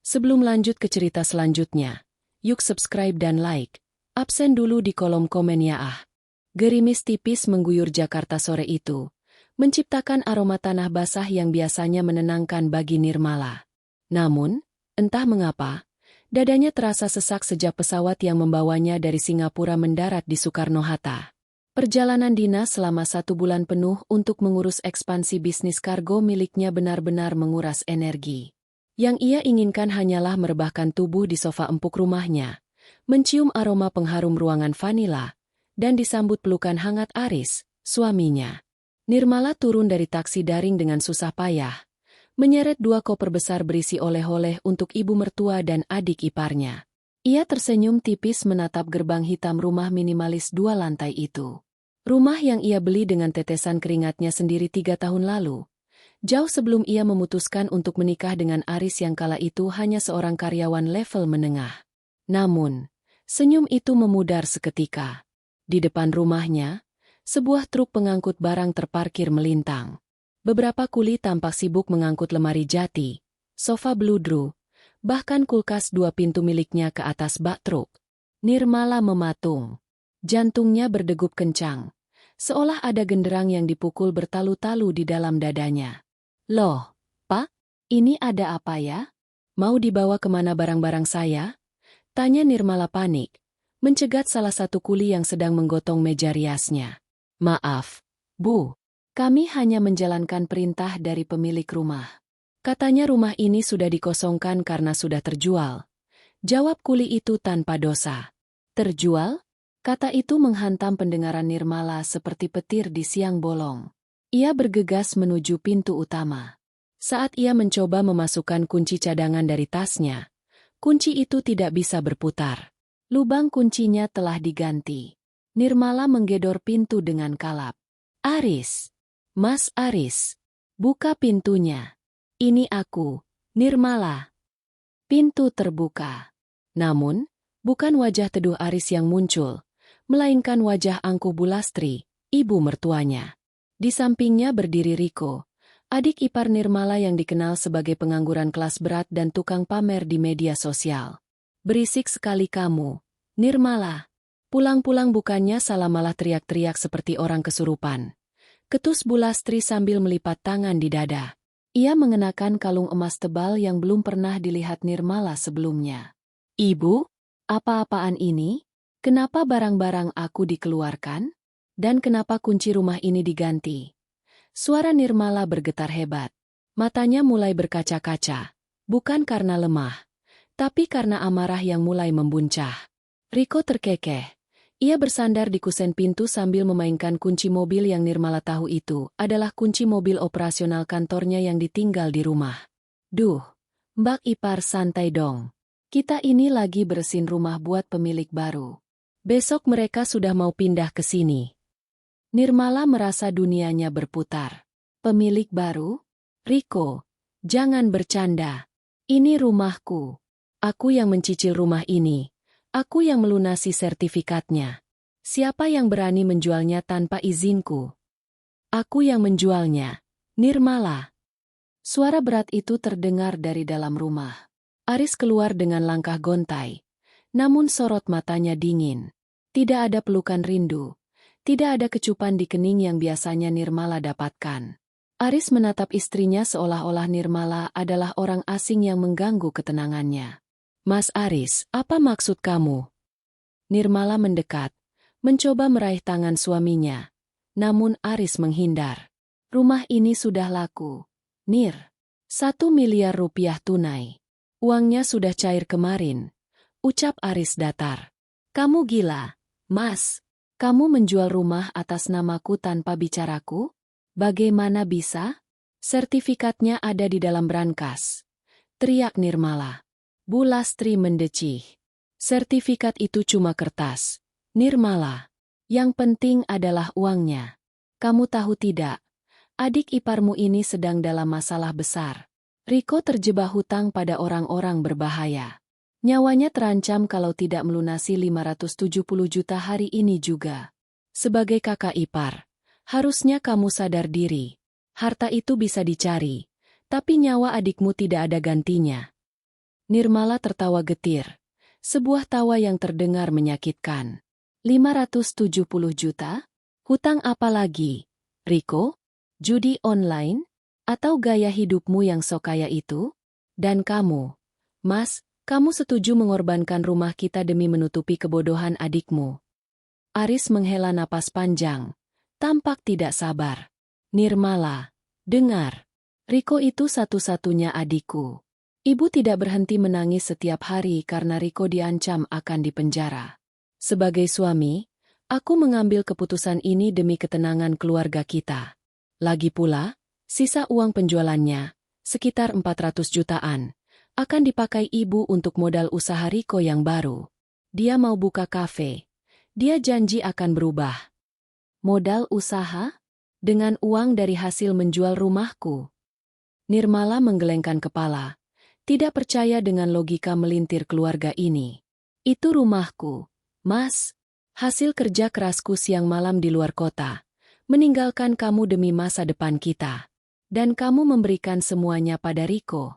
Sebelum lanjut ke cerita selanjutnya, yuk subscribe dan like. Absen dulu di kolom komen ya ah. Gerimis tipis mengguyur Jakarta sore itu, menciptakan aroma tanah basah yang biasanya menenangkan bagi Nirmala. Namun, entah mengapa, dadanya terasa sesak sejak pesawat yang membawanya dari Singapura mendarat di Soekarno-Hatta. Perjalanan dinas selama 1 bulan penuh untuk mengurus ekspansi bisnis kargo miliknya benar-benar menguras energi. Yang ia inginkan hanyalah merebahkan tubuh di sofa empuk rumahnya, mencium aroma pengharum ruangan vanila, dan disambut pelukan hangat Aris, suaminya. Nirmala turun dari taksi daring dengan susah payah, menyeret 2 koper besar berisi oleh-oleh untuk ibu mertua dan adik iparnya. Ia tersenyum tipis menatap gerbang hitam rumah minimalis 2 lantai itu. Rumah yang ia beli dengan tetesan keringatnya sendiri 3 tahun lalu, jauh sebelum ia memutuskan untuk menikah dengan Aris yang kala itu hanya seorang karyawan level menengah. Namun, senyum itu memudar seketika. Di depan rumahnya, sebuah truk pengangkut barang terparkir melintang. Beberapa kuli tampak sibuk mengangkut lemari jati, sofa bludru, bahkan kulkas 2 pintu miliknya ke atas bak truk. Nirmala mematung. Jantungnya berdegup kencang, seolah ada genderang yang dipukul bertalu-talu di dalam dadanya. Loh, Pak, ini ada apa ya? Mau dibawa kemana barang-barang saya? Tanya Nirmala panik, mencegat salah satu kuli yang sedang menggotong meja riasnya. Maaf, Bu, kami hanya menjalankan perintah dari pemilik rumah. Katanya rumah ini sudah dikosongkan karena sudah terjual. Jawab kuli itu tanpa dosa. Terjual? Kata itu menghantam pendengaran Nirmala seperti petir di siang bolong. Ia bergegas menuju pintu utama. Saat ia mencoba memasukkan kunci cadangan dari tasnya, kunci itu tidak bisa berputar. Lubang kuncinya telah diganti. Nirmala menggedor pintu dengan kalap. Aris! Mas Aris! Buka pintunya. Ini aku, Nirmala. Pintu terbuka. Namun, bukan wajah teduh Aris yang muncul, melainkan wajah angkuh Bulastri, ibu mertuanya. Di sampingnya berdiri Riko, adik ipar Nirmala yang dikenal sebagai pengangguran kelas berat dan tukang pamer di media sosial. Berisik sekali kamu, Nirmala. Pulang-pulang bukannya salah malah teriak-teriak seperti orang kesurupan. Ketus Bulastri sambil melipat tangan di dada. Ia mengenakan kalung emas tebal yang belum pernah dilihat Nirmala sebelumnya. Ibu, apa-apaan ini? Kenapa barang-barang aku dikeluarkan? Dan kenapa kunci rumah ini diganti? Suara Nirmala bergetar hebat. Matanya mulai berkaca-kaca. Bukan karena lemah, tapi karena amarah yang mulai membuncah. Riko terkekeh. Ia bersandar di kusen pintu sambil memainkan kunci mobil yang Nirmala tahu itu adalah kunci mobil operasional kantornya yang ditinggal di rumah. Duh, Mbak Ipar santai dong. Kita ini lagi bersihin rumah buat pemilik baru. Besok mereka sudah mau pindah ke sini. Nirmala merasa dunianya berputar. Pemilik baru? Riko, jangan bercanda. Ini rumahku. Aku yang mencicil rumah ini. Aku yang melunasi sertifikatnya. Siapa yang berani menjualnya tanpa izinku? Aku yang menjualnya. Nirmala. Suara berat itu terdengar dari dalam rumah. Aris keluar dengan langkah gontai. Namun sorot matanya dingin. Tidak ada pelukan rindu. Tidak ada kecupan di kening yang biasanya Nirmala dapatkan. Aris menatap istrinya seolah-olah Nirmala adalah orang asing yang mengganggu ketenangannya. Mas Aris, apa maksud kamu? Nirmala mendekat, mencoba meraih tangan suaminya. Namun Aris menghindar. Rumah ini sudah laku. Nir, 1 miliar rupiah tunai. Uangnya sudah cair kemarin. Ucap Aris datar. Kamu gila, Mas. Kamu menjual rumah atas namaku tanpa bicaraku? Bagaimana bisa? Sertifikatnya ada di dalam brankas. Teriak Nirmala. Bulastri mendecih. Sertifikat itu cuma kertas. Nirmala. Yang penting adalah uangnya. Kamu tahu tidak? Adik iparmu ini sedang dalam masalah besar. Riko terjebak hutang pada orang-orang berbahaya. Nyawanya terancam kalau tidak melunasi 570 juta hari ini juga. Sebagai kakak ipar, harusnya kamu sadar diri. Harta itu bisa dicari, tapi nyawa adikmu tidak ada gantinya. Nirmala tertawa getir. Sebuah tawa yang terdengar menyakitkan. 570 juta? Hutang apa lagi? Riko? Judi online? Atau gaya hidupmu yang sok kaya itu? Dan kamu? Mas, kamu setuju mengorbankan rumah kita demi menutupi kebodohan adikmu? Aris menghela napas panjang. Tampak tidak sabar. Nirmala, dengar. Riko itu satu-satunya adikku. Ibu tidak berhenti menangis setiap hari karena Riko diancam akan dipenjara. Sebagai suami, aku mengambil keputusan ini demi ketenangan keluarga kita. Lagi pula, sisa uang penjualannya, sekitar 400 jutaan, akan dipakai ibu untuk modal usaha Riko yang baru. Dia mau buka kafe. Dia janji akan berubah. Modal usaha? Dengan uang dari hasil menjual rumahku. Nirmala menggelengkan kepala. Tidak percaya dengan logika melintir keluarga ini. Itu rumahku, Mas. Hasil kerja kerasku siang malam di luar kota. Meninggalkan kamu demi masa depan kita. Dan kamu memberikan semuanya pada Riko.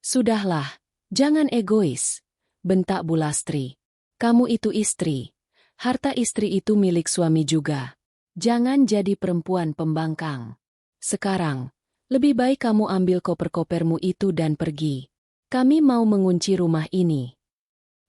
Sudahlah, jangan egois. Bentak Bulastri. Kamu itu istri. Harta istri itu milik suami juga. Jangan jadi perempuan pembangkang. Sekarang, lebih baik kamu ambil koper-kopermu itu dan pergi. Kami mau mengunci rumah ini.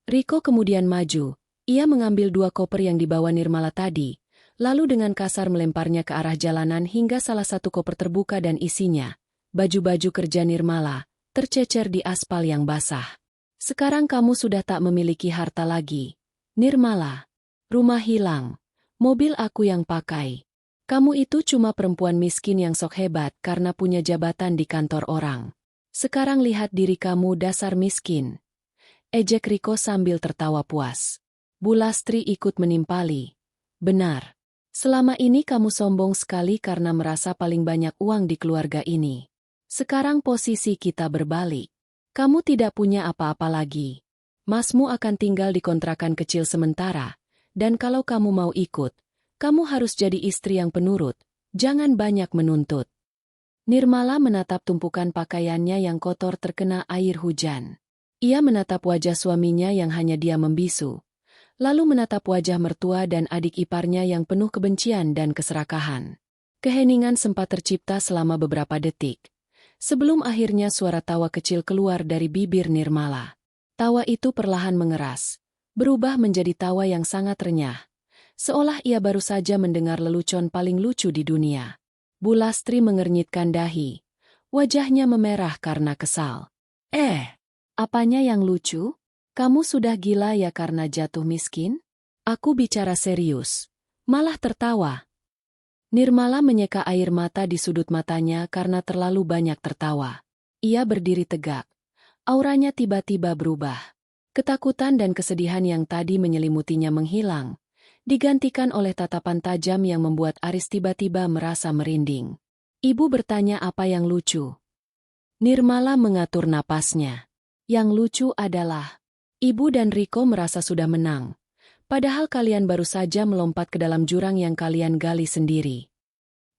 Riko kemudian maju. Ia mengambil 2 koper yang dibawa Nirmala tadi, lalu dengan kasar melemparnya ke arah jalanan hingga salah satu koper terbuka dan isinya, baju-baju kerja Nirmala, tercecer di aspal yang basah. Sekarang kamu sudah tak memiliki harta lagi. Nirmala, rumah hilang, mobil aku yang pakai. Kamu itu cuma perempuan miskin yang sok hebat karena punya jabatan di kantor orang. Sekarang lihat diri kamu dasar miskin. Ejek Riko sambil tertawa puas. Bulastri ikut menimpali. Benar. Selama ini kamu sombong sekali karena merasa paling banyak uang di keluarga ini. Sekarang posisi kita berbalik. Kamu tidak punya apa-apa lagi. Masmu akan tinggal di kontrakan kecil sementara. Dan kalau kamu mau ikut, kamu harus jadi istri yang penurut, jangan banyak menuntut. Nirmala menatap tumpukan pakaiannya yang kotor terkena air hujan. Ia menatap wajah suaminya yang hanya diam membisu, lalu menatap wajah mertua dan adik iparnya yang penuh kebencian dan keserakahan. Keheningan sempat tercipta selama beberapa detik, sebelum akhirnya suara tawa kecil keluar dari bibir Nirmala. Tawa itu perlahan mengeras, berubah menjadi tawa yang sangat renyah. Seolah ia baru saja mendengar lelucon paling lucu di dunia. Bulastri mengernyitkan dahi. Wajahnya memerah karena kesal. Apanya yang lucu? Kamu sudah gila ya karena jatuh miskin? Aku bicara serius. Malah tertawa. Nirmala menyeka air mata di sudut matanya karena terlalu banyak tertawa. Ia berdiri tegak. Auranya tiba-tiba berubah. Ketakutan dan kesedihan yang tadi menyelimutinya menghilang, digantikan oleh tatapan tajam yang membuat Aris tiba-tiba merasa merinding. Ibu bertanya apa yang lucu. Nirmala mengatur napasnya. Yang lucu adalah, Ibu dan Riko merasa sudah menang. Padahal kalian baru saja melompat ke dalam jurang yang kalian gali sendiri.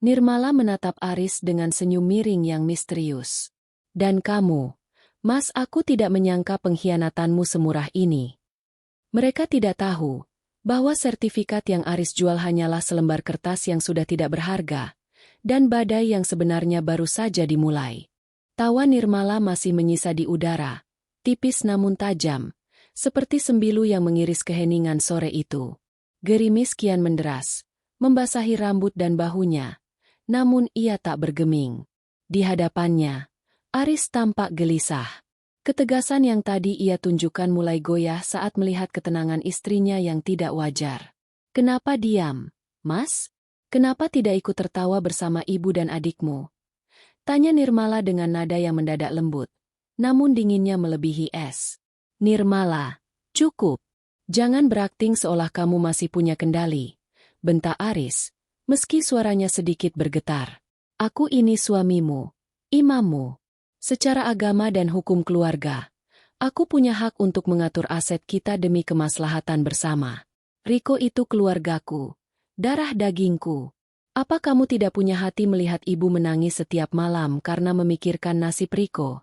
Nirmala menatap Aris dengan senyum miring yang misterius. Dan kamu, Mas, aku tidak menyangka pengkhianatanmu semurah ini. Mereka tidak tahu bahwa sertifikat yang Aris jual hanyalah selembar kertas yang sudah tidak berharga, dan badai yang sebenarnya baru saja dimulai. Tawa Nirmala masih menyisa di udara, tipis namun tajam, seperti sembilu yang mengiris keheningan sore itu. Gerimis kian menderas, membasahi rambut dan bahunya, namun ia tak bergeming. Di hadapannya, Aris tampak gelisah. Ketegasan yang tadi ia tunjukkan mulai goyah saat melihat ketenangan istrinya yang tidak wajar. Kenapa diam, Mas? Kenapa tidak ikut tertawa bersama ibu dan adikmu? Tanya Nirmala dengan nada yang mendadak lembut, namun dinginnya melebihi es. Nirmala, cukup. Jangan berakting seolah kamu masih punya kendali. Bentak Aris, meski suaranya sedikit bergetar. Aku ini suamimu, imammu. Secara agama dan hukum keluarga, aku punya hak untuk mengatur aset kita demi kemaslahatan bersama. Riko itu keluargaku, darah dagingku. Apa kamu tidak punya hati melihat ibu menangis setiap malam karena memikirkan nasib Riko?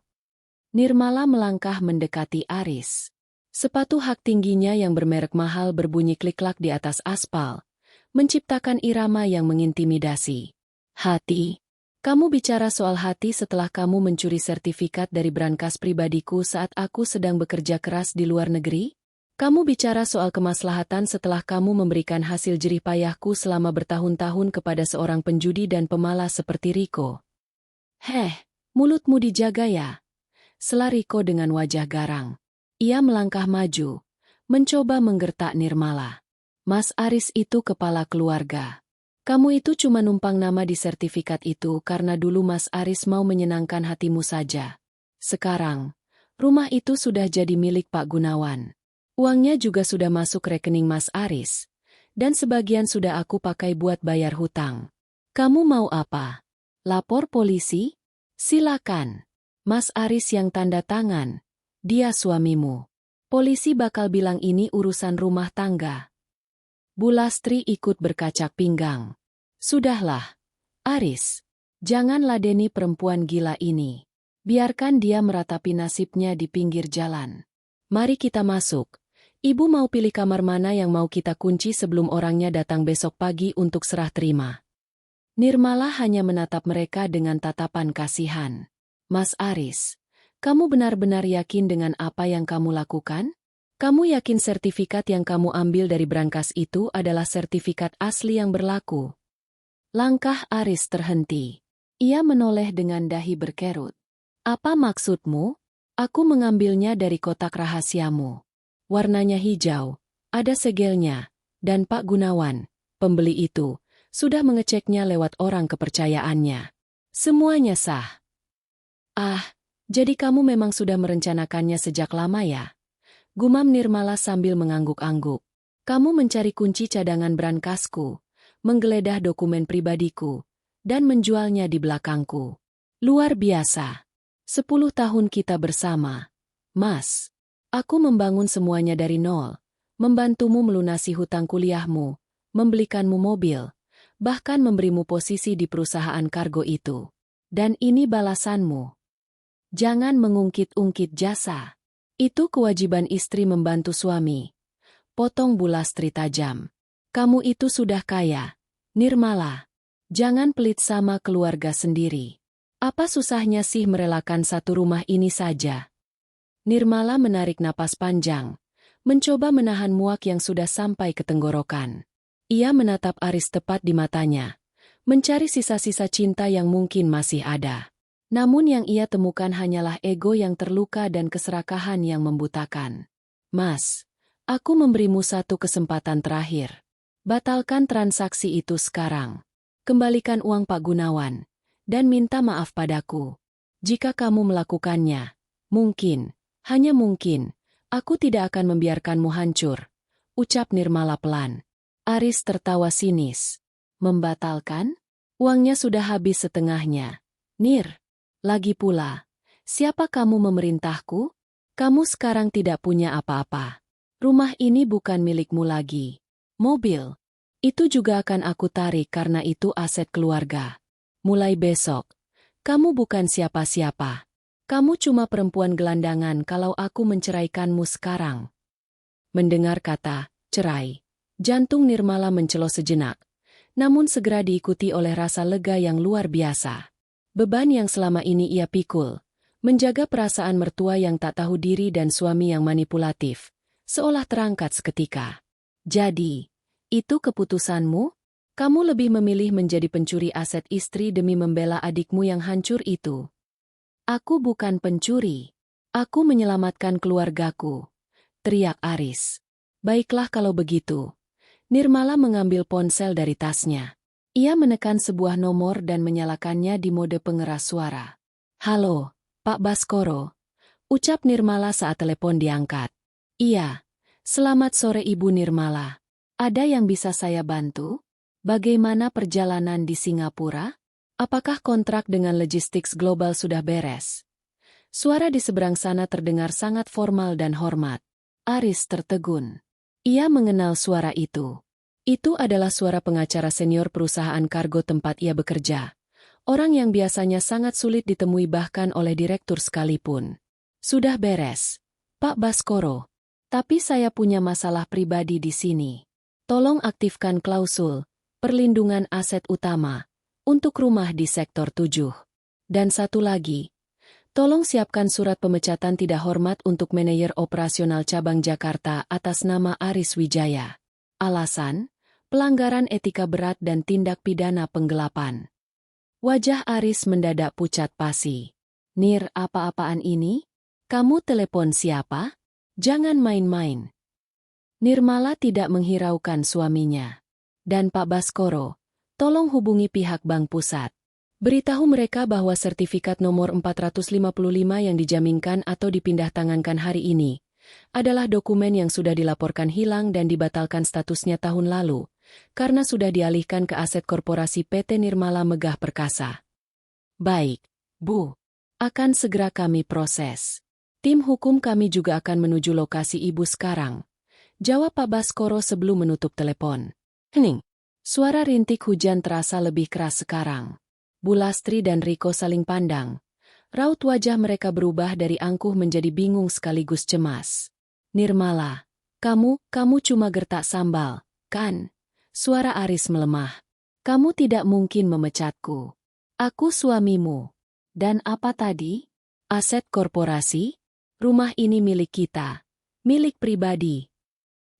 Nirmala melangkah mendekati Aris. Sepatu hak tingginya yang bermerek mahal berbunyi klik-klak di atas aspal, menciptakan irama yang mengintimidasi. Hati. Kamu bicara soal hati setelah kamu mencuri sertifikat dari brankas pribadiku saat aku sedang bekerja keras di luar negeri? Kamu bicara soal kemaslahatan setelah kamu memberikan hasil jerih payahku selama bertahun-tahun kepada seorang penjudi dan pemalas seperti Riko. Mulutmu dijaga ya? Sela Riko dengan wajah garang. Ia melangkah maju, mencoba menggertak Nirmala. Mas Aris itu kepala keluarga. Kamu itu cuma numpang nama di sertifikat itu karena dulu Mas Aris mau menyenangkan hatimu saja. Sekarang, rumah itu sudah jadi milik Pak Gunawan. Uangnya juga sudah masuk rekening Mas Aris, dan sebagian sudah aku pakai buat bayar hutang. Kamu mau apa? Lapor polisi? Silakan. Mas Aris yang tanda tangan. Dia suamimu. Polisi bakal bilang ini urusan rumah tangga. Bu Lastri ikut berkacak pinggang. Sudahlah, Aris. Jangan ladeni perempuan gila ini. Biarkan dia meratapi nasibnya di pinggir jalan. Mari kita masuk. Ibu mau pilih kamar mana yang mau kita kunci sebelum orangnya datang besok pagi untuk serah terima. Nirmala hanya menatap mereka dengan tatapan kasihan. Mas Aris, kamu benar-benar yakin dengan apa yang kamu lakukan? Kamu yakin sertifikat yang kamu ambil dari brankas itu adalah sertifikat asli yang berlaku? Langkah Aris terhenti. Ia menoleh dengan dahi berkerut. Apa maksudmu? Aku mengambilnya dari kotak rahasiamu. Warnanya hijau, ada segelnya, dan Pak Gunawan, pembeli itu, sudah mengeceknya lewat orang kepercayaannya. Semuanya sah. Jadi kamu memang sudah merencanakannya sejak lama ya? Gumam Nirmala sambil mengangguk-angguk. Kamu mencari kunci cadangan brankasku, menggeledah dokumen pribadiku, dan menjualnya di belakangku. Luar biasa. 10 tahun kita bersama. Mas, aku membangun semuanya dari nol, membantumu melunasi hutang kuliahmu, membelikanmu mobil, bahkan memberimu posisi di perusahaan kargo itu. Dan ini balasanmu. Jangan mengungkit-ungkit jasa. Itu kewajiban istri membantu suami. Potong Bu Lastri tajam. Kamu itu sudah kaya. Nirmala. Jangan pelit sama keluarga sendiri. Apa susahnya sih merelakan satu rumah ini saja? Nirmala menarik napas panjang, mencoba menahan muak yang sudah sampai ke tenggorokan. Ia menatap Aris tepat di matanya, mencari sisa-sisa cinta yang mungkin masih ada. Namun yang ia temukan hanyalah ego yang terluka dan keserakahan yang membutakan. Mas, aku memberimu satu kesempatan terakhir. Batalkan transaksi itu sekarang. Kembalikan uang Pak Gunawan, dan minta maaf padaku. Jika kamu melakukannya, mungkin, hanya mungkin, aku tidak akan membiarkanmu hancur, ucap Nirmala pelan. Aris tertawa sinis. Membatalkan? Uangnya sudah habis setengahnya. Nir. Lagi pula, siapa kamu memerintahku? Kamu sekarang tidak punya apa-apa. Rumah ini bukan milikmu lagi. Mobil. Itu juga akan aku tarik karena itu aset keluarga. Mulai besok, kamu bukan siapa-siapa. Kamu cuma perempuan gelandangan kalau aku menceraikanmu sekarang. Mendengar kata, cerai, jantung Nirmala mencelos sejenak, namun segera diikuti oleh rasa lega yang luar biasa. Beban yang selama ini ia pikul, menjaga perasaan mertua yang tak tahu diri dan suami yang manipulatif, seolah terangkat seketika. Jadi, itu keputusanmu? Kamu lebih memilih menjadi pencuri aset istri demi membela adikmu yang hancur itu. Aku bukan pencuri. Aku menyelamatkan keluargaku, teriak Aris. Baiklah kalau begitu. Nirmala mengambil ponsel dari tasnya. Ia menekan sebuah nomor dan menyalakannya di mode pengeras suara. Halo, Pak Baskoro. Ucap Nirmala saat telepon diangkat. Iya, selamat sore Ibu Nirmala. Ada yang bisa saya bantu? Bagaimana perjalanan di Singapura? Apakah kontrak dengan Logistics Global sudah beres? Suara di seberang sana terdengar sangat formal dan hormat. Aris tertegun. Ia mengenal suara itu. Itu adalah suara pengacara senior perusahaan kargo tempat ia bekerja. Orang yang biasanya sangat sulit ditemui bahkan oleh direktur sekalipun. Sudah beres, Pak Baskoro. Tapi saya punya masalah pribadi di sini. Tolong aktifkan klausul perlindungan aset utama untuk rumah di sektor 7. Dan satu lagi, tolong siapkan surat pemecatan tidak hormat untuk manajer operasional cabang Jakarta atas nama Aris Wijaya. Alasan, pelanggaran etika berat dan tindak pidana penggelapan. Wajah Aris mendadak pucat pasi. Nir, apa-apaan ini? Kamu telepon siapa? Jangan main-main. Nirmala tidak menghiraukan suaminya. Dan Pak Baskoro, tolong hubungi pihak Bank Pusat. Beritahu mereka bahwa sertifikat nomor 455 yang dijaminkan atau dipindah tangankan hari ini adalah dokumen yang sudah dilaporkan hilang dan dibatalkan statusnya tahun lalu, karena sudah dialihkan ke aset korporasi PT Nirmala Megah Perkasa. Baik, Bu. Akan segera kami proses. Tim hukum kami juga akan menuju lokasi Ibu sekarang. Jawab Pak Baskoro sebelum menutup telepon. Hening. Suara rintik hujan terasa lebih keras sekarang. Bu Lastri dan Riko saling pandang. Raut wajah mereka berubah dari angkuh menjadi bingung sekaligus cemas. Nirmala, kamu cuma gertak sambal, kan? Suara Aris melemah. Kamu tidak mungkin memecatku. Aku suamimu. Dan apa tadi? Aset korporasi? Rumah ini milik kita. Milik pribadi.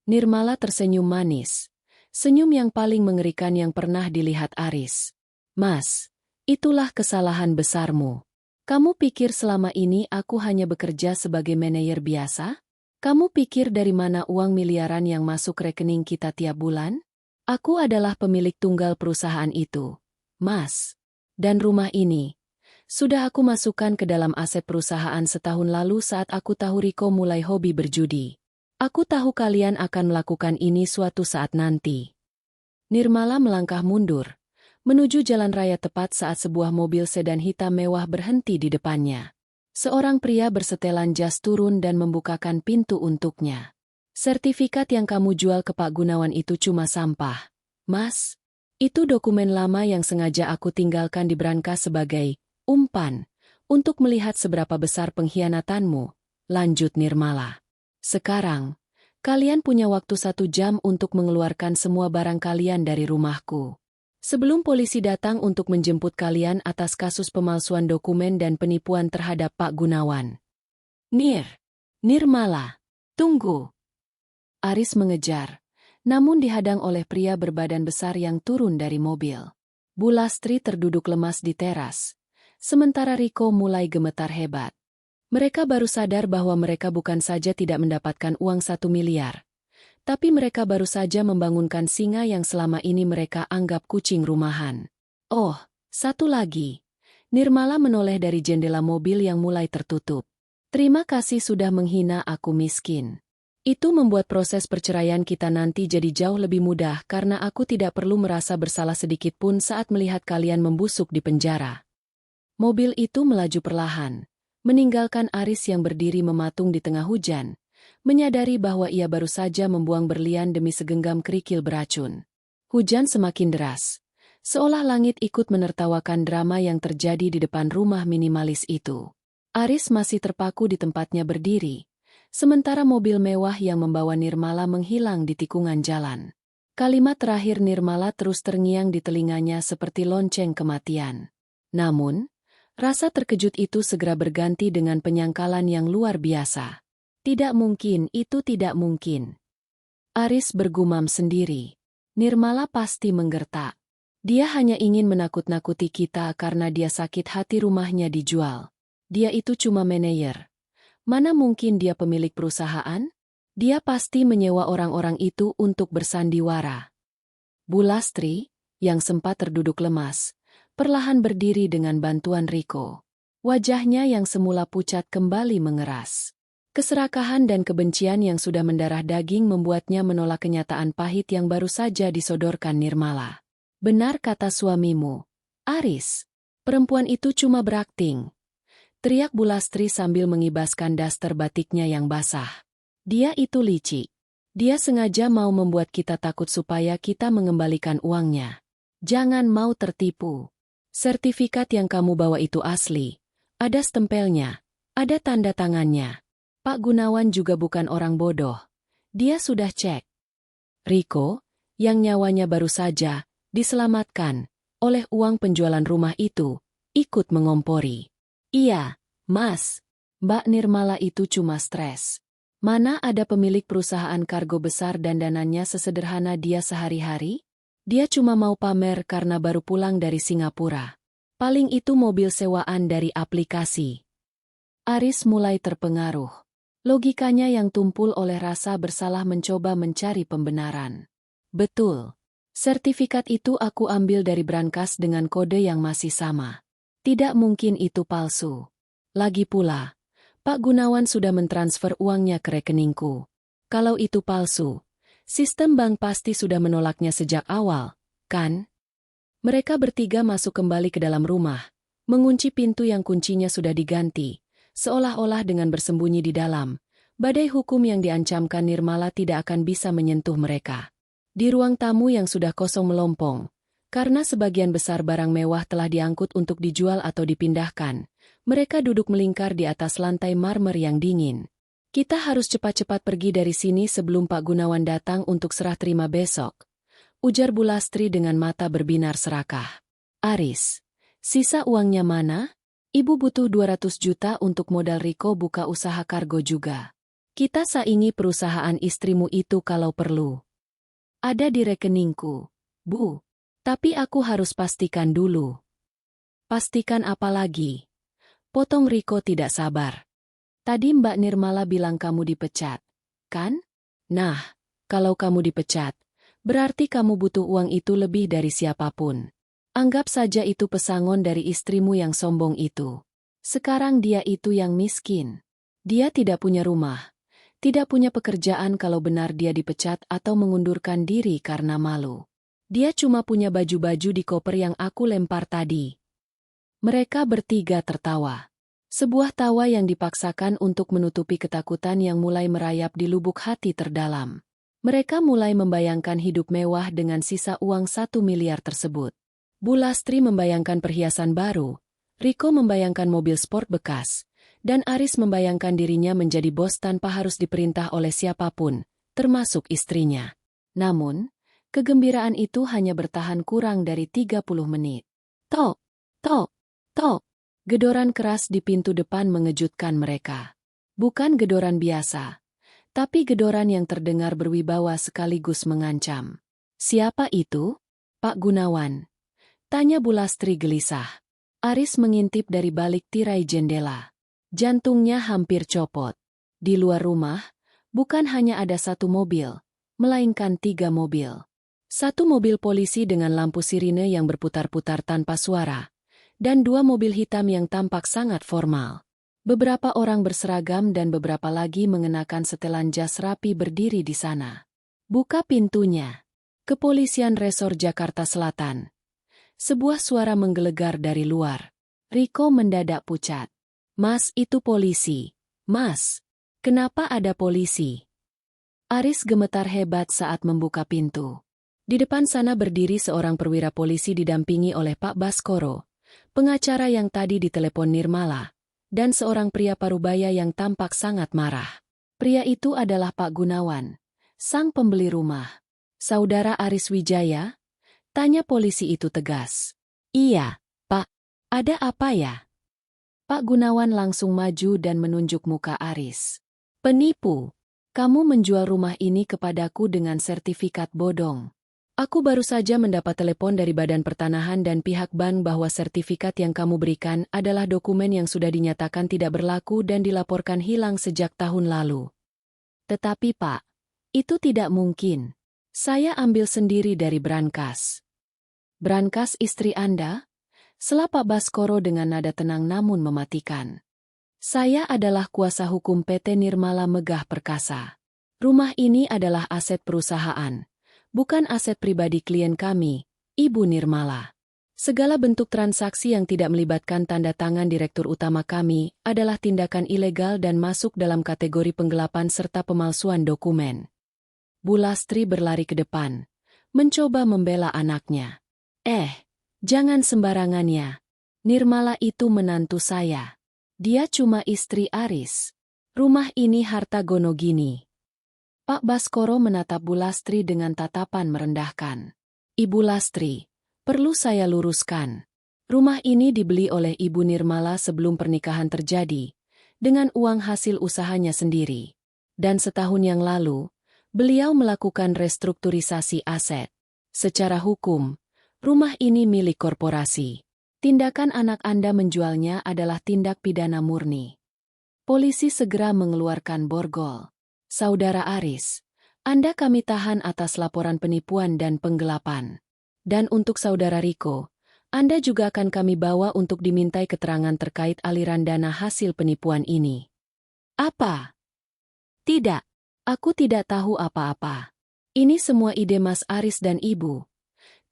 Nirmala tersenyum manis. Senyum yang paling mengerikan yang pernah dilihat Aris. Mas, itulah kesalahan besarmu. Kamu pikir selama ini aku hanya bekerja sebagai manajer biasa? Kamu pikir dari mana uang miliaran yang masuk rekening kita tiap bulan? Aku adalah pemilik tunggal perusahaan itu, Mas. Dan rumah ini sudah aku masukkan ke dalam aset perusahaan setahun lalu saat aku tahu Riko mulai hobi berjudi. Aku tahu kalian akan melakukan ini suatu saat nanti. Nirmala melangkah mundur, menuju jalan raya tepat saat sebuah mobil sedan hitam mewah berhenti di depannya. Seorang pria bersetelan jas turun dan membukakan pintu untuknya. Sertifikat yang kamu jual ke Pak Gunawan itu cuma sampah. Mas, itu dokumen lama yang sengaja aku tinggalkan di brankas sebagai umpan untuk melihat seberapa besar pengkhianatanmu, lanjut Nirmala. Sekarang, kalian punya waktu 1 jam untuk mengeluarkan semua barang kalian dari rumahku. Sebelum polisi datang untuk menjemput kalian atas kasus pemalsuan dokumen dan penipuan terhadap Pak Gunawan. Nirmala, tunggu. Aris mengejar, namun dihadang oleh pria berbadan besar yang turun dari mobil. Bu Lastri terduduk lemas di teras, sementara Riko mulai gemetar hebat. Mereka baru sadar bahwa mereka bukan saja tidak mendapatkan uang 1 miliar, tapi mereka baru saja membangunkan singa yang selama ini mereka anggap kucing rumahan. Oh, satu lagi. Nirmala menoleh dari jendela mobil yang mulai tertutup. Terima kasih sudah menghina aku miskin. Itu membuat proses perceraian kita nanti jadi jauh lebih mudah karena aku tidak perlu merasa bersalah sedikit pun saat melihat kalian membusuk di penjara. Mobil itu melaju perlahan, meninggalkan Aris yang berdiri mematung di tengah hujan, menyadari bahwa ia baru saja membuang berlian demi segenggam kerikil beracun. Hujan semakin deras, seolah langit ikut menertawakan drama yang terjadi di depan rumah minimalis itu. Aris masih terpaku di tempatnya berdiri, sementara mobil mewah yang membawa Nirmala menghilang di tikungan jalan. Kalimat terakhir Nirmala terus terngiang di telinganya seperti lonceng kematian. Namun, rasa terkejut itu segera berganti dengan penyangkalan yang luar biasa. Tidak mungkin, itu tidak mungkin. Aris bergumam sendiri. Nirmala pasti menggertak. Dia hanya ingin menakut-nakuti kita karena dia sakit hati rumahnya dijual. Dia itu cuma manajer. Mana mungkin dia pemilik perusahaan? Dia pasti menyewa orang-orang itu untuk bersandiwara. Bu Lastri, yang sempat terduduk lemas, perlahan berdiri dengan bantuan Riko. Wajahnya yang semula pucat kembali mengeras. Keserakahan dan kebencian yang sudah mendarah daging membuatnya menolak kenyataan pahit yang baru saja disodorkan Nirmala. Benar kata suamimu, Aris. Perempuan itu cuma berakting. Teriak Bu Lastri sambil mengibaskan daster batiknya yang basah. Dia itu licik. Dia sengaja mau membuat kita takut supaya kita mengembalikan uangnya. Jangan mau tertipu. Sertifikat yang kamu bawa itu asli. Ada stempelnya. Ada tanda tangannya. Pak Gunawan juga bukan orang bodoh. Dia sudah cek. Riko, yang nyawanya baru saja diselamatkan oleh uang penjualan rumah itu, ikut mengompori. Iya, Mas. Mbak Nirmala itu cuma stres. Mana ada pemilik perusahaan kargo besar dan danannya sesederhana dia sehari-hari? Dia cuma mau pamer karena baru pulang dari Singapura. Paling itu mobil sewaan dari aplikasi. Aris mulai terpengaruh. Logikanya yang tumpul oleh rasa bersalah mencoba mencari pembenaran. Betul. Sertifikat itu aku ambil dari brankas dengan kode yang masih sama. Tidak mungkin itu palsu. Lagi pula, Pak Gunawan sudah mentransfer uangnya ke rekeningku. Kalau itu palsu, sistem bank pasti sudah menolaknya sejak awal, kan? Mereka bertiga masuk kembali ke dalam rumah, mengunci pintu yang kuncinya sudah diganti. Seolah-olah dengan bersembunyi di dalam, badai hukum yang diancamkan Nirmala tidak akan bisa menyentuh mereka. Di ruang tamu yang sudah kosong melompong, karena sebagian besar barang mewah telah diangkut untuk dijual atau dipindahkan, mereka duduk melingkar di atas lantai marmer yang dingin. Kita harus cepat-cepat pergi dari sini sebelum Pak Gunawan datang untuk serah terima besok, ujar Bu Lastri dengan mata berbinar serakah. Aris, sisa uangnya mana? Ibu butuh 200 juta untuk modal Riko buka usaha kargo juga. Kita saingi perusahaan istrimu itu kalau perlu. Ada di rekeningku, Bu. Tapi aku harus pastikan dulu. Pastikan apa lagi? Potong Riko tidak sabar. Tadi Mbak Nirmala bilang kamu dipecat, kan? Nah, kalau kamu dipecat, berarti kamu butuh uang itu lebih dari siapapun. Anggap saja itu pesangon dari istrimu yang sombong itu. Sekarang dia itu yang miskin. Dia tidak punya rumah, tidak punya pekerjaan kalau benar dia dipecat atau mengundurkan diri karena malu. Dia cuma punya baju-baju di koper yang aku lempar tadi. Mereka bertiga tertawa. Sebuah tawa yang dipaksakan untuk menutupi ketakutan yang mulai merayap di lubuk hati terdalam. Mereka mulai membayangkan hidup mewah dengan sisa uang 1 miliar tersebut. Bu Lastri membayangkan perhiasan baru, Riko membayangkan mobil sport bekas, dan Aris membayangkan dirinya menjadi bos tanpa harus diperintah oleh siapapun, termasuk istrinya. Namun, kegembiraan itu hanya bertahan kurang dari 30 menit. Tok, tok, tok. Gedoran keras di pintu depan mengejutkan mereka. Bukan gedoran biasa, tapi gedoran yang terdengar berwibawa sekaligus mengancam. Siapa itu? Pak Gunawan. Tanya Bu Lastri gelisah. Aris mengintip dari balik tirai jendela. Jantungnya hampir copot. Di luar rumah, bukan hanya ada satu mobil, melainkan 3 mobil. Satu mobil polisi dengan lampu sirine yang berputar-putar tanpa suara, dan 2 mobil hitam yang tampak sangat formal. Beberapa orang berseragam dan beberapa lagi mengenakan setelan jas rapi berdiri di sana. Buka pintunya. Kepolisian Resor Jakarta Selatan. Sebuah suara menggelegar dari luar. Riko mendadak pucat. Mas, itu polisi. Mas, kenapa ada polisi? Aris gemetar hebat saat membuka pintu. Di depan sana berdiri seorang perwira polisi didampingi oleh Pak Baskoro, pengacara yang tadi ditelepon Nirmala, dan seorang pria parubaya yang tampak sangat marah. Pria itu adalah Pak Gunawan, sang pembeli rumah. Saudara Aris Wijaya? Tanya polisi itu tegas. Iya, Pak. Ada apa ya? Pak Gunawan langsung maju dan menunjuk muka Aris. Penipu. Kamu menjual rumah ini kepadaku dengan sertifikat bodong. Aku baru saja mendapat telepon dari Badan Pertanahan dan pihak bank bahwa sertifikat yang kamu berikan adalah dokumen yang sudah dinyatakan tidak berlaku dan dilaporkan hilang sejak tahun lalu. Tetapi Pak, itu tidak mungkin. Saya ambil sendiri dari brankas. Brankas istri Anda? Sela Pak Baskoro dengan nada tenang namun mematikan. Saya adalah kuasa hukum PT Nirmala Megah Perkasa. Rumah ini adalah aset perusahaan, bukan aset pribadi klien kami, Ibu Nirmala. Segala bentuk transaksi yang tidak melibatkan tanda tangan direktur utama kami adalah tindakan ilegal dan masuk dalam kategori penggelapan serta pemalsuan dokumen. Bu Lastri berlari ke depan, mencoba membela anaknya. Jangan sembarangan ya. Nirmala itu menantu saya. Dia cuma istri Aris. Rumah ini harta Gonogini. Pak Baskoro menatap Bu Lastri dengan tatapan merendahkan. Ibu Lastri, perlu saya luruskan. Rumah ini dibeli oleh Ibu Nirmala sebelum pernikahan terjadi, dengan uang hasil usahanya sendiri. Dan setahun yang lalu, beliau melakukan restrukturisasi aset. Secara hukum, rumah ini milik korporasi. Tindakan anak Anda menjualnya adalah tindak pidana murni. Polisi segera mengeluarkan borgol. Saudara Aris, Anda kami tahan atas laporan penipuan dan penggelapan. Dan untuk Saudara Riko, Anda juga akan kami bawa untuk dimintai keterangan terkait aliran dana hasil penipuan ini. Apa? Tidak. Aku tidak tahu apa-apa. Ini semua ide Mas Aris dan Ibu.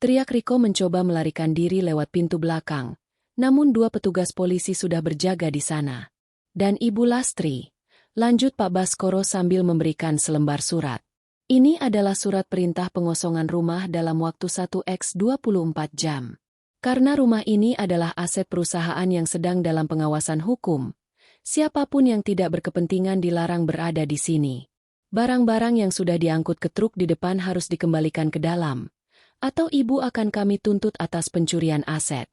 Teriak Riko mencoba melarikan diri lewat pintu belakang, namun 2 petugas polisi sudah berjaga di sana. Dan Ibu Lastri, lanjut Pak Baskoro sambil memberikan selembar surat. Ini adalah surat perintah pengosongan rumah dalam waktu 1x24 jam. Karena rumah ini adalah aset perusahaan yang sedang dalam pengawasan hukum, siapapun yang tidak berkepentingan dilarang berada di sini. Barang-barang yang sudah diangkut ke truk di depan harus dikembalikan ke dalam, atau Ibu akan kami tuntut atas pencurian aset.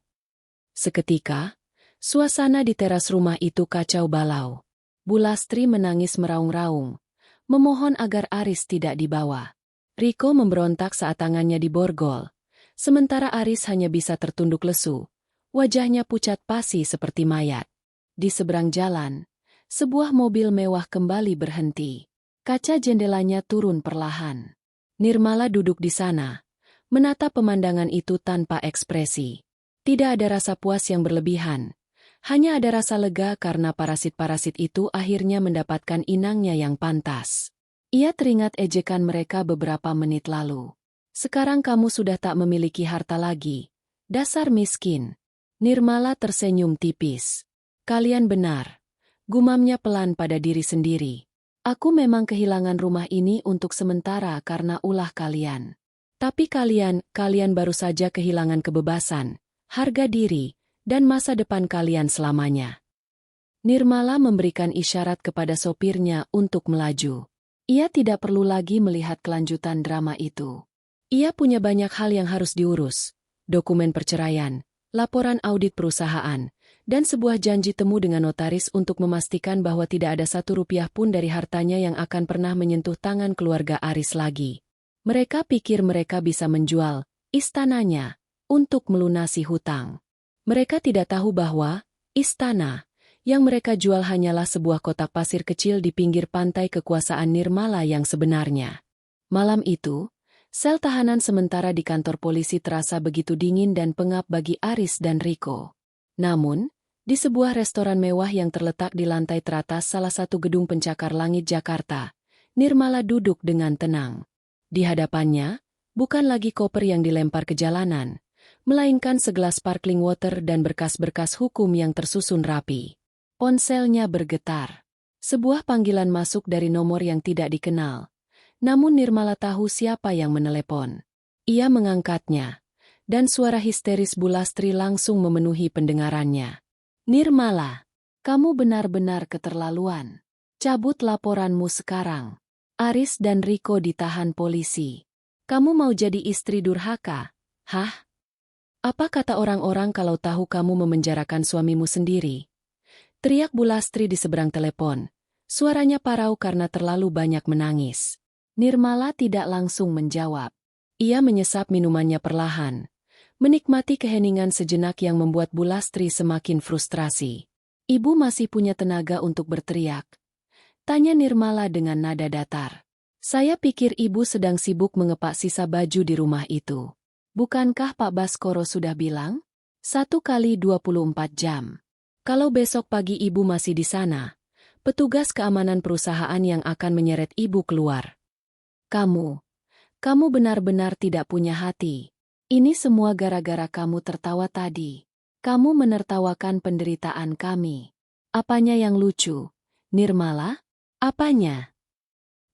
Seketika, suasana di teras rumah itu kacau balau. Bu Lastri menangis meraung-raung, memohon agar Aris tidak dibawa. Riko memberontak saat tangannya diborgol, sementara Aris hanya bisa tertunduk lesu, wajahnya pucat pasi seperti mayat. Di seberang jalan, sebuah mobil mewah kembali berhenti. Kaca jendelanya turun perlahan. Nirmala duduk di sana, menatap pemandangan itu tanpa ekspresi. Tidak ada rasa puas yang berlebihan. Hanya ada rasa lega karena parasit-parasit itu akhirnya mendapatkan inangnya yang pantas. Ia teringat ejekan mereka beberapa menit lalu. Sekarang kamu sudah tak memiliki harta lagi. Dasar miskin. Nirmala tersenyum tipis. Kalian benar. Gumamnya pelan pada diri sendiri. Aku memang kehilangan rumah ini untuk sementara karena ulah kalian. Tapi kalian baru saja kehilangan kebebasan, harga diri, dan masa depan kalian selamanya. Nirmala memberikan isyarat kepada sopirnya untuk melaju. Ia tidak perlu lagi melihat kelanjutan drama itu. Ia punya banyak hal yang harus diurus, dokumen perceraian, laporan audit perusahaan, dan sebuah janji temu dengan notaris untuk memastikan bahwa tidak ada 1 rupiah pun dari hartanya yang akan pernah menyentuh tangan keluarga Aris lagi. Mereka pikir mereka bisa menjual istananya untuk melunasi hutang. Mereka tidak tahu bahwa istana yang mereka jual hanyalah sebuah kotak pasir kecil di pinggir pantai kekuasaan Nirmala yang sebenarnya. Malam itu, sel tahanan sementara di kantor polisi terasa begitu dingin dan pengap bagi Aris dan Riko. Namun, di sebuah restoran mewah yang terletak di lantai teratas salah satu gedung pencakar langit Jakarta, Nirmala duduk dengan tenang. Di hadapannya, bukan lagi koper yang dilempar ke jalanan, melainkan segelas sparkling water dan berkas-berkas hukum yang tersusun rapi. Ponselnya bergetar. Sebuah panggilan masuk dari nomor yang tidak dikenal. Namun Nirmala tahu siapa yang menelepon. Ia mengangkatnya, dan suara histeris Bu Lastri langsung memenuhi pendengarannya. Nirmala, kamu benar-benar keterlaluan. Cabut laporanmu sekarang. Aris dan Riko ditahan polisi. Kamu mau jadi istri durhaka? Hah? Apa kata orang-orang kalau tahu kamu memenjarakan suamimu sendiri? Teriak Bu Lastri di seberang telepon. Suaranya parau karena terlalu banyak menangis. Nirmala tidak langsung menjawab. Ia menyesap minumannya perlahan, menikmati keheningan sejenak yang membuat Bu Lastri semakin frustrasi. Ibu masih punya tenaga untuk berteriak? Tanya Nirmala dengan nada datar. Saya pikir ibu sedang sibuk mengepak sisa baju di rumah itu. Bukankah Pak Baskoro sudah bilang? 1 kali 24 jam. Kalau besok pagi ibu masih di sana, petugas keamanan perusahaan yang akan menyeret ibu keluar. Kamu benar-benar tidak punya hati. Ini semua gara-gara kamu tertawa tadi. Kamu menertawakan penderitaan kami. Apanya yang lucu? Nirmala? Apanya?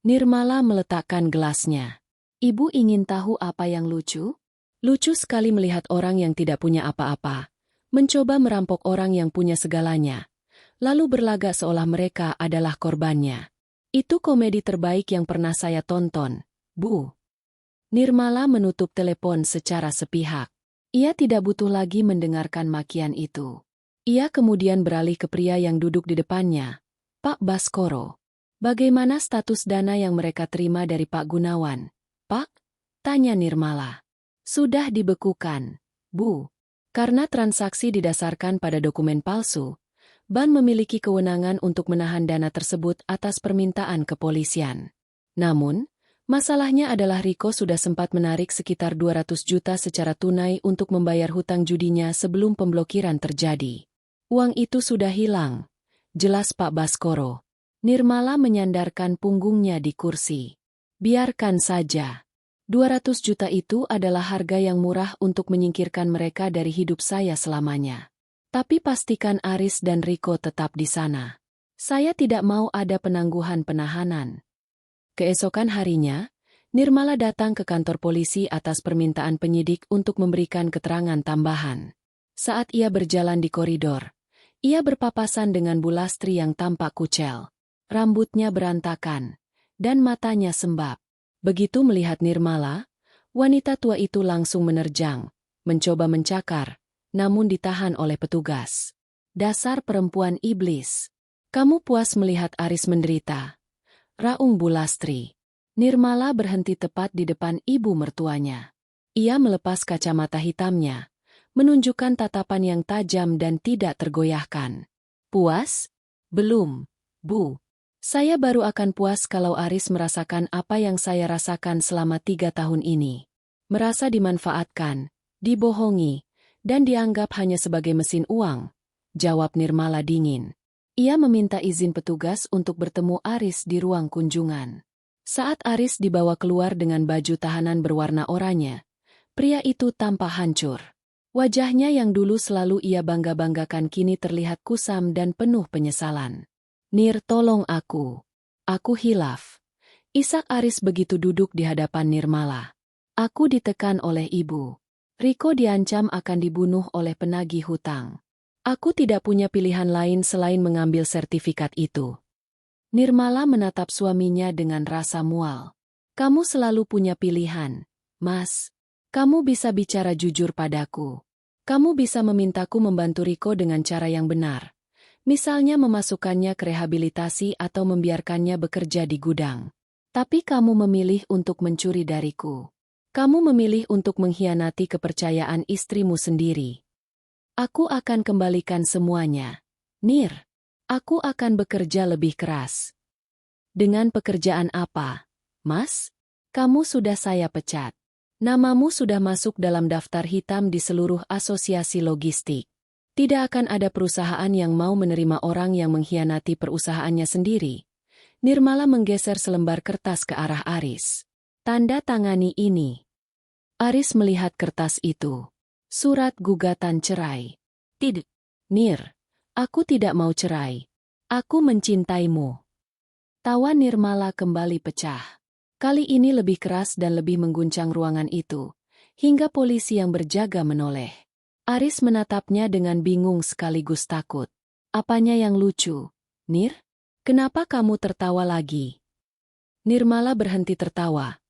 Nirmala meletakkan gelasnya. Ibu ingin tahu apa yang lucu? Lucu sekali melihat orang yang tidak punya apa-apa mencoba merampok orang yang punya segalanya, lalu berlagak seolah mereka adalah korbannya. Itu komedi terbaik yang pernah saya tonton, Bu. Nirmala menutup telepon secara sepihak. Ia tidak butuh lagi mendengarkan makian itu. Ia kemudian beralih ke pria yang duduk di depannya, Pak Baskoro. Bagaimana status dana yang mereka terima dari Pak Gunawan, Pak? Tanya Nirmala. Sudah dibekukan, Bu. Karena transaksi didasarkan pada dokumen palsu, Ban memiliki kewenangan untuk menahan dana tersebut atas permintaan kepolisian. Namun, masalahnya adalah Riko sudah sempat menarik sekitar 200 juta secara tunai untuk membayar hutang judinya sebelum pemblokiran terjadi. Uang itu sudah hilang, jelas Pak Baskoro. Nirmala menyandarkan punggungnya di kursi. Biarkan saja. 200 juta itu adalah harga yang murah untuk menyingkirkan mereka dari hidup saya selamanya. Tapi pastikan Aris dan Riko tetap di sana. Saya tidak mau ada penangguhan penahanan. Keesokan harinya, Nirmala datang ke kantor polisi atas permintaan penyidik untuk memberikan keterangan tambahan. Saat ia berjalan di koridor, ia berpapasan dengan Bu Lastri yang tampak kucel. Rambutnya berantakan, dan matanya sembab. Begitu melihat Nirmala, wanita tua itu langsung menerjang, mencoba mencakar, namun ditahan oleh petugas. Dasar perempuan iblis. Kamu puas melihat Aris menderita? Raung Bu Lastri. Nirmala berhenti tepat di depan ibu mertuanya. Ia melepas kacamata hitamnya, menunjukkan tatapan yang tajam dan tidak tergoyahkan. Puas? Belum, Bu. Saya baru akan puas kalau Aris merasakan apa yang saya rasakan selama 3 tahun ini. Merasa dimanfaatkan, dibohongi, dan dianggap hanya sebagai mesin uang, jawab Nirmala dingin. Ia meminta izin petugas untuk bertemu Aris di ruang kunjungan. Saat Aris dibawa keluar dengan baju tahanan berwarna oranye, pria itu tampak hancur. Wajahnya yang dulu selalu ia bangga-banggakan kini terlihat kusam dan penuh penyesalan. Nir, tolong aku. Aku hilaf. Isak Aris begitu duduk di hadapan Nirmala. Aku ditekan oleh ibu. Riko diancam akan dibunuh oleh penagih hutang. Aku tidak punya pilihan lain selain mengambil sertifikat itu. Nirmala menatap suaminya dengan rasa mual. Kamu selalu punya pilihan, Mas. Kamu bisa bicara jujur padaku. Kamu bisa memintaku membantu Riko dengan cara yang benar. Misalnya memasukkannya ke rehabilitasi atau membiarkannya bekerja di gudang. Tapi kamu memilih untuk mencuri dariku. Kamu memilih untuk mengkhianati kepercayaan istrimu sendiri. Aku akan kembalikan semuanya. Nir, aku akan bekerja lebih keras. Dengan pekerjaan apa, Mas? Kamu sudah saya pecat. Namamu sudah masuk dalam daftar hitam di seluruh asosiasi logistik. Tidak akan ada perusahaan yang mau menerima orang yang mengkhianati perusahaannya sendiri. Nirmala menggeser selembar kertas ke arah Aris. Tanda tangani ini. Aris melihat kertas itu. Surat gugatan cerai. Tidak. Nir, aku tidak mau cerai. Aku mencintaimu. Tawa Nirmala kembali pecah. Kali ini lebih keras dan lebih mengguncang ruangan itu, hingga polisi yang berjaga menoleh. Aris menatapnya dengan bingung sekaligus takut. Apanya yang lucu? Nir? Kenapa kamu tertawa lagi? Nirmala berhenti tertawa,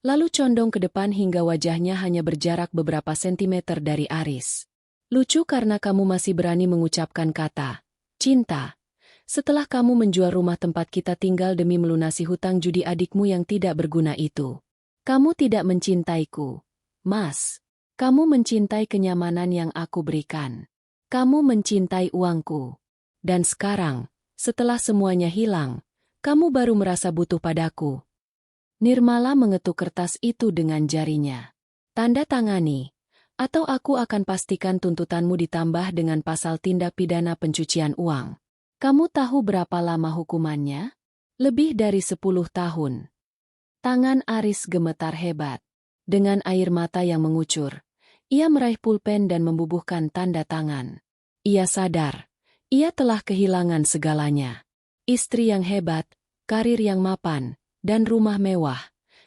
lalu condong ke depan hingga wajahnya hanya berjarak beberapa sentimeter dari Aris. Lucu karena kamu masih berani mengucapkan kata cinta. Setelah kamu menjual rumah tempat kita tinggal demi melunasi hutang judi adikmu yang tidak berguna itu. Kamu tidak mencintaiku, Mas. Kamu mencintai kenyamanan yang aku berikan. Kamu mencintai uangku. Dan sekarang, setelah semuanya hilang, kamu baru merasa butuh padaku. Nirmala mengetuk kertas itu dengan jarinya. Tanda tangani, atau aku akan pastikan tuntutanmu ditambah dengan pasal tindak pidana pencucian uang. Kamu tahu berapa lama hukumannya? Lebih dari 10 tahun. Tangan Aris gemetar hebat. Dengan air mata yang mengucur, ia meraih pulpen dan membubuhkan tanda tangan. Ia sadar, ia telah kehilangan segalanya. Istri yang hebat, karir yang mapan, dan rumah mewah.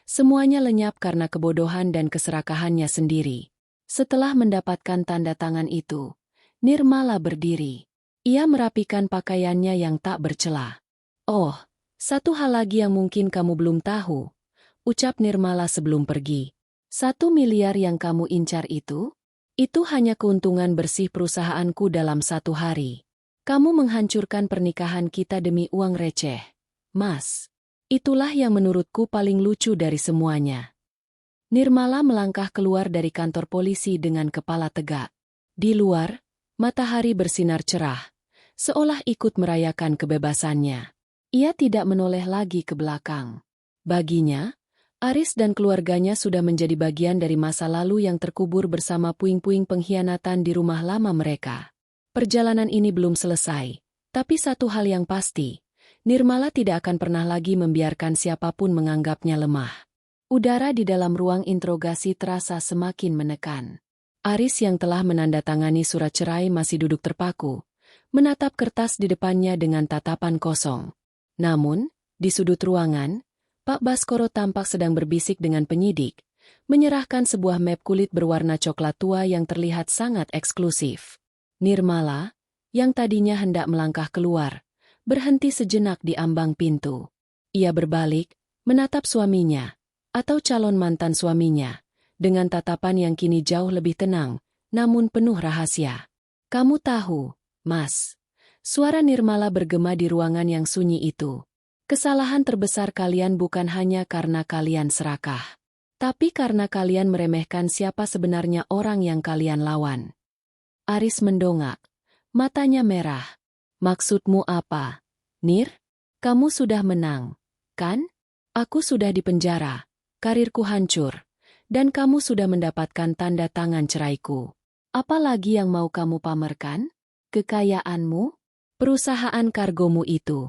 Semuanya lenyap karena kebodohan dan keserakahannya sendiri. Setelah mendapatkan tanda tangan itu, Nirmala berdiri. Ia merapikan pakaiannya yang tak bercela. Oh, satu hal lagi yang mungkin kamu belum tahu, ucap Nirmala sebelum pergi. 1 miliar yang kamu incar itu hanya keuntungan bersih perusahaanku dalam 1 hari. Kamu menghancurkan pernikahan kita demi uang receh. Mas, itulah yang menurutku paling lucu dari semuanya. Nirmala melangkah keluar dari kantor polisi dengan kepala tegak. Di luar, matahari bersinar cerah, seolah ikut merayakan kebebasannya. Ia tidak menoleh lagi ke belakang. Baginya, Aris dan keluarganya sudah menjadi bagian dari masa lalu yang terkubur bersama puing-puing pengkhianatan di rumah lama mereka. Perjalanan ini belum selesai, tapi satu hal yang pasti, Nirmala tidak akan pernah lagi membiarkan siapapun menganggapnya lemah. Udara di dalam ruang interogasi terasa semakin menekan. Aris yang telah menandatangani surat cerai masih duduk terpaku, menatap kertas di depannya dengan tatapan kosong. Namun, di sudut ruangan, Pak Baskoro tampak sedang berbisik dengan penyidik, menyerahkan sebuah map kulit berwarna coklat tua yang terlihat sangat eksklusif. Nirmala, yang tadinya hendak melangkah keluar, berhenti sejenak di ambang pintu. Ia berbalik, menatap suaminya, atau calon mantan suaminya, dengan tatapan yang kini jauh lebih tenang, namun penuh rahasia. Kamu tahu, Mas, suara Nirmala bergema di ruangan yang sunyi itu. Kesalahan terbesar kalian bukan hanya karena kalian serakah, tapi karena kalian meremehkan siapa sebenarnya orang yang kalian lawan. Aris mendongak, matanya merah. Maksudmu apa, Nir? Kamu sudah menang, kan? Aku sudah dipenjara, karirku hancur, dan kamu sudah mendapatkan tanda tangan ceraiku. Apa lagi yang mau kamu pamerkan? Kekayaanmu? Perusahaan kargomu itu?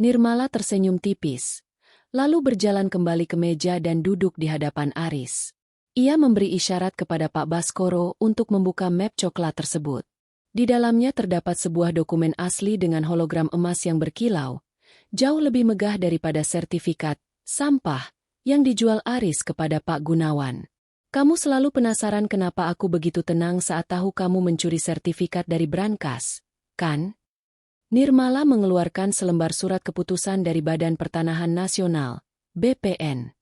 Nirmala tersenyum tipis, lalu berjalan kembali ke meja dan duduk di hadapan Aris. Ia memberi isyarat kepada Pak Baskoro untuk membuka map coklat tersebut. Di dalamnya terdapat sebuah dokumen asli dengan hologram emas yang berkilau, jauh lebih megah daripada sertifikat sampah yang dijual Aris kepada Pak Gunawan. Kamu selalu penasaran kenapa aku begitu tenang saat tahu kamu mencuri sertifikat dari brankas, kan? Nirmala mengeluarkan selembar surat keputusan dari Badan Pertanahan Nasional, BPN.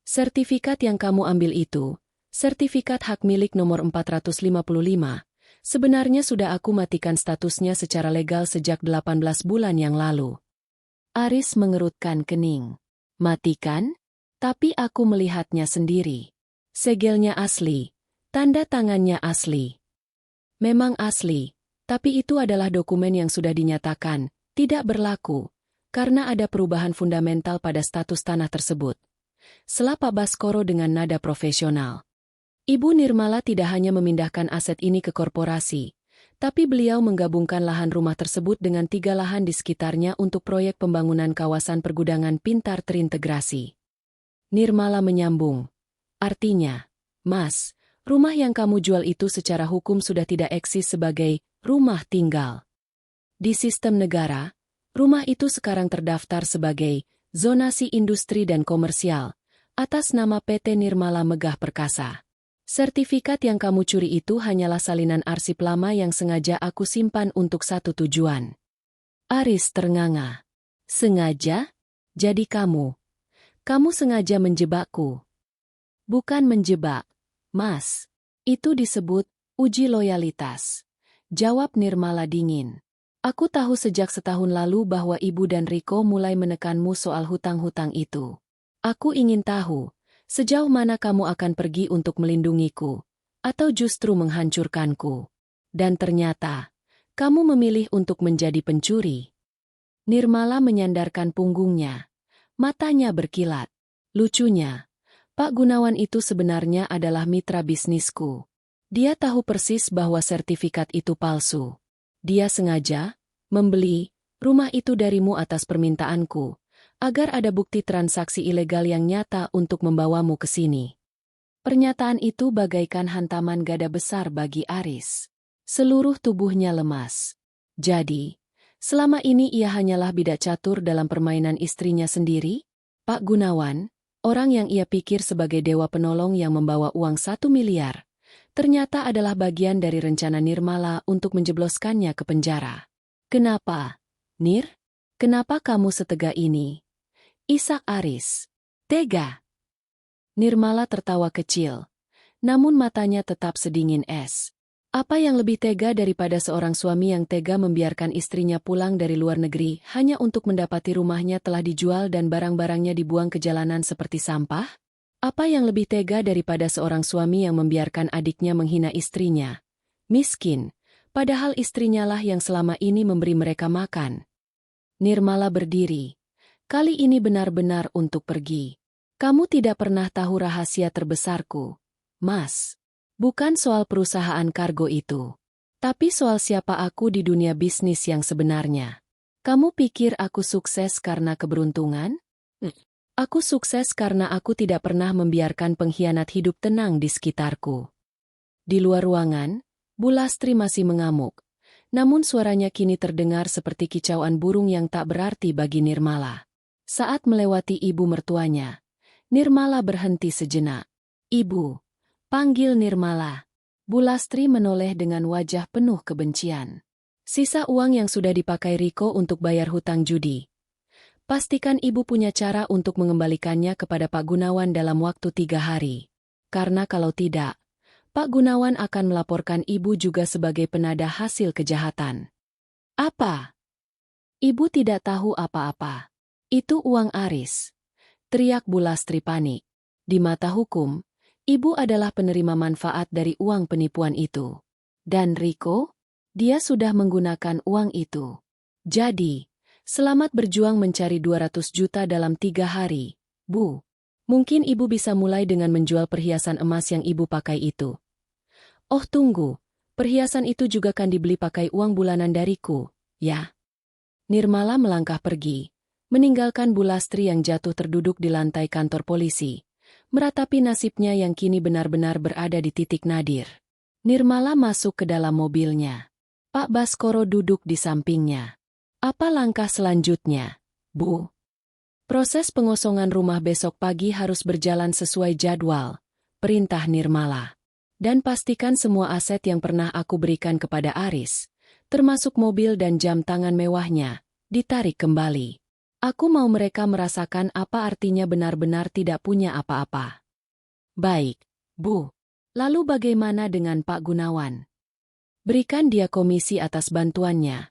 Sertifikat yang kamu ambil itu, sertifikat hak milik nomor 455, sebenarnya sudah aku matikan statusnya secara legal sejak 18 bulan yang lalu. Aris mengerutkan kening. Matikan? Tapi aku melihatnya sendiri. Segelnya asli, tanda tangannya asli. Memang asli. Tapi itu adalah dokumen yang sudah dinyatakan, tidak berlaku, karena ada perubahan fundamental pada status tanah tersebut. Sela Pak Baskoro dengan nada profesional. Ibu Nirmala tidak hanya memindahkan aset ini ke korporasi, tapi beliau menggabungkan lahan rumah tersebut dengan 3 lahan di sekitarnya untuk proyek pembangunan kawasan pergudangan pintar terintegrasi. Nirmala menyambung. Artinya, Mas, rumah yang kamu jual itu secara hukum sudah tidak eksis sebagai rumah tinggal. Di sistem negara, rumah itu sekarang terdaftar sebagai zonasi industri dan komersial atas nama PT Nirmala Megah Perkasa. Sertifikat yang kamu curi itu hanyalah salinan arsip lama yang sengaja aku simpan untuk satu tujuan. Aris ternganga. Sengaja? Jadi kamu sengaja menjebakku. Bukan menjebak, Mas. Itu disebut uji loyalitas. Jawab Nirmala dingin. Aku tahu sejak setahun lalu bahwa Ibu dan Riko mulai menekanmu soal hutang-hutang itu. Aku ingin tahu, sejauh mana kamu akan pergi untuk melindungiku, atau justru menghancurkanku. Dan ternyata, kamu memilih untuk menjadi pencuri. Nirmala menyandarkan punggungnya. Matanya berkilat. Lucunya, Pak Gunawan itu sebenarnya adalah mitra bisnisku. Dia tahu persis bahwa sertifikat itu palsu. Dia sengaja membeli rumah itu darimu atas permintaanku, agar ada bukti transaksi ilegal yang nyata untuk membawamu ke sini. Pernyataan itu bagaikan hantaman gada besar bagi Aris. Seluruh tubuhnya lemas. Jadi, selama ini ia hanyalah bidak catur dalam permainan istrinya sendiri? Pak Gunawan, orang yang ia pikir sebagai dewa penolong yang membawa uang 1 miliar, ternyata adalah bagian dari rencana Nirmala untuk menjebloskannya ke penjara. Kenapa, Nir? Kenapa kamu setega ini? Isak Aris. Tega. Nirmala tertawa kecil, namun matanya tetap sedingin es. Apa yang lebih tega daripada seorang suami yang tega membiarkan istrinya pulang dari luar negeri hanya untuk mendapati rumahnya telah dijual dan barang-barangnya dibuang ke jalanan seperti sampah? Apa yang lebih tega daripada seorang suami yang membiarkan adiknya menghina istrinya? Miskin, padahal istrinya lah yang selama ini memberi mereka makan. Nirmala berdiri. Kali ini benar-benar untuk pergi. Kamu tidak pernah tahu rahasia terbesarku, Mas. Bukan soal perusahaan kargo itu, tapi soal siapa aku di dunia bisnis yang sebenarnya. Kamu pikir aku sukses karena keberuntungan? Aku sukses karena aku tidak pernah membiarkan pengkhianat hidup tenang di sekitarku. Di luar ruangan, Bu Lastri masih mengamuk, namun suaranya kini terdengar seperti kicauan burung yang tak berarti bagi Nirmala. Saat melewati ibu mertuanya, Nirmala berhenti sejenak. Ibu. Panggil Nirmala. Bu Lastri menoleh dengan wajah penuh kebencian. Sisa uang yang sudah dipakai Riko untuk bayar hutang judi. Pastikan ibu punya cara untuk mengembalikannya kepada Pak Gunawan dalam waktu 3 hari. Karena kalau tidak, Pak Gunawan akan melaporkan ibu juga sebagai penada hasil kejahatan. Apa? Ibu tidak tahu apa-apa. Itu uang Aris. Teriak Bu Lastri panik. Di mata hukum, ibu adalah penerima manfaat dari uang penipuan itu. Dan Riko? Dia sudah menggunakan uang itu. Jadi, selamat berjuang mencari 200 juta dalam 3 hari, Bu. Mungkin ibu bisa mulai dengan menjual perhiasan emas yang ibu pakai itu. Oh tunggu, perhiasan itu juga kan dibeli pakai uang bulanan dariku, ya? Nirmala melangkah pergi, meninggalkan Bu Lastri yang jatuh terduduk di lantai kantor polisi, meratapi nasibnya yang kini benar-benar berada di titik nadir. Nirmala masuk ke dalam mobilnya. Pak Baskoro duduk di sampingnya. Apa langkah selanjutnya, Bu? Proses pengosongan rumah besok pagi harus berjalan sesuai jadwal, perintah Nirmala. Dan pastikan semua aset yang pernah aku berikan kepada Aris, termasuk mobil dan jam tangan mewahnya, ditarik kembali. Aku mau mereka merasakan apa artinya benar-benar tidak punya apa-apa. Baik, Bu. Lalu bagaimana dengan Pak Gunawan? Berikan dia komisi atas bantuannya.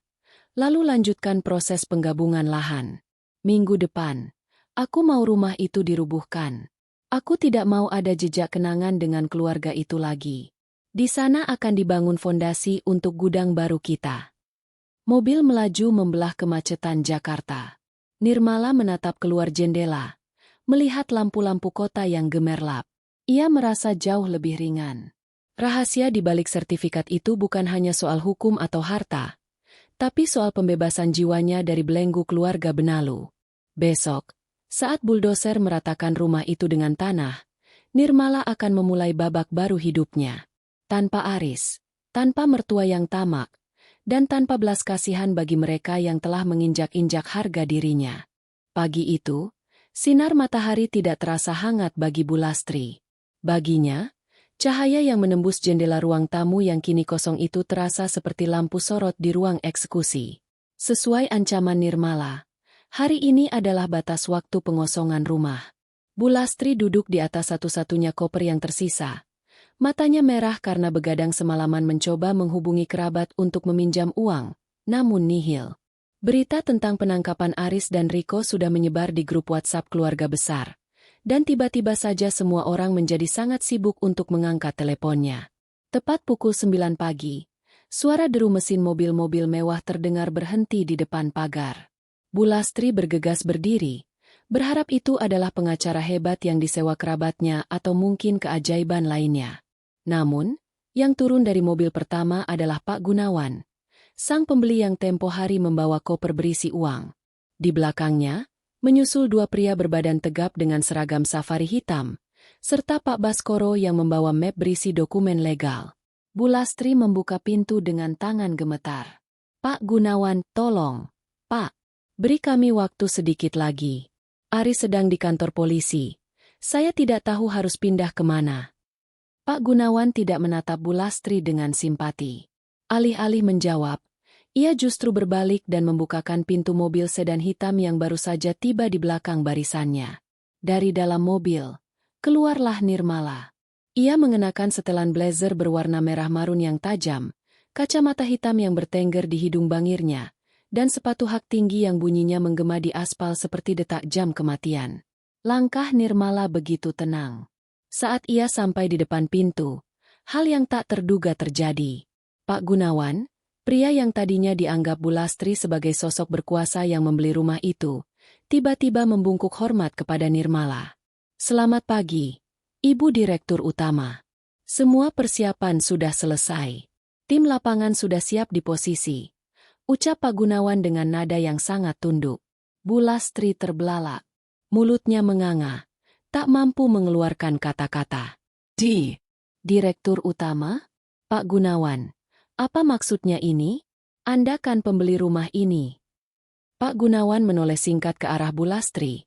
Lalu lanjutkan proses penggabungan lahan. Minggu depan, aku mau rumah itu dirubuhkan. Aku tidak mau ada jejak kenangan dengan keluarga itu lagi. Di sana akan dibangun fondasi untuk gudang baru kita. Mobil melaju membelah kemacetan Jakarta. Nirmala menatap keluar jendela, melihat lampu-lampu kota yang gemerlap. Ia merasa jauh lebih ringan. Rahasia di balik sertifikat itu bukan hanya soal hukum atau harta, tapi soal pembebasan jiwanya dari belenggu keluarga Benalu. Besok, saat buldoser meratakan rumah itu dengan tanah, Nirmala akan memulai babak baru hidupnya. Tanpa Aris, tanpa mertua yang tamak, dan tanpa belas kasihan bagi mereka yang telah menginjak-injak harga dirinya. Pagi itu, sinar matahari tidak terasa hangat bagi Bu Lastri. Baginya, cahaya yang menembus jendela ruang tamu yang kini kosong itu terasa seperti lampu sorot di ruang eksekusi. Sesuai ancaman Nirmala, hari ini adalah batas waktu pengosongan rumah. Bu Lastri duduk di atas satu-satunya koper yang tersisa. Matanya merah karena begadang semalaman mencoba menghubungi kerabat untuk meminjam uang, namun nihil. Berita tentang penangkapan Aris dan Riko sudah menyebar di grup WhatsApp keluarga besar. Dan tiba-tiba saja semua orang menjadi sangat sibuk untuk mengangkat teleponnya. Tepat pukul 9 pagi, suara deru mesin mobil-mobil mewah terdengar berhenti di depan pagar. Bu Lastri bergegas berdiri, berharap itu adalah pengacara hebat yang disewa kerabatnya atau mungkin keajaiban lainnya. Namun, yang turun dari mobil pertama adalah Pak Gunawan, sang pembeli yang tempo hari membawa koper berisi uang. Di belakangnya, menyusul dua pria berbadan tegap dengan seragam safari hitam, serta Pak Baskoro yang membawa map berisi dokumen legal. Bu Lastri membuka pintu dengan tangan gemetar. Pak Gunawan, tolong. Pak, beri kami waktu sedikit lagi. Aris sedang di kantor polisi. Saya tidak tahu harus pindah kemana. Pak Gunawan tidak menatap Bu Lastri dengan simpati. Alih-alih menjawab, ia justru berbalik dan membukakan pintu mobil sedan hitam yang baru saja tiba di belakang barisannya. Dari dalam mobil, keluarlah Nirmala. Ia mengenakan setelan blazer berwarna merah marun yang tajam, kacamata hitam yang bertengger di hidung bangirnya, dan sepatu hak tinggi yang bunyinya menggema di aspal seperti detak jam kematian. Langkah Nirmala begitu tenang. Saat ia sampai di depan pintu, hal yang tak terduga terjadi. Pak Gunawan, pria yang tadinya dianggap Bu Lastri sebagai sosok berkuasa yang membeli rumah itu, tiba-tiba membungkuk hormat kepada Nirmala. "Selamat pagi, Ibu Direktur Utama. Semua persiapan sudah selesai. Tim lapangan sudah siap di posisi," ucap Pak Gunawan dengan nada yang sangat tunduk. Bu Lastri terbelalak. Mulutnya menganga, tak mampu mengeluarkan kata-kata. Direktur Utama? Pak Gunawan. Apa maksudnya ini? Anda kan pembeli rumah ini. Pak Gunawan menoleh singkat ke arah Bu Lastri,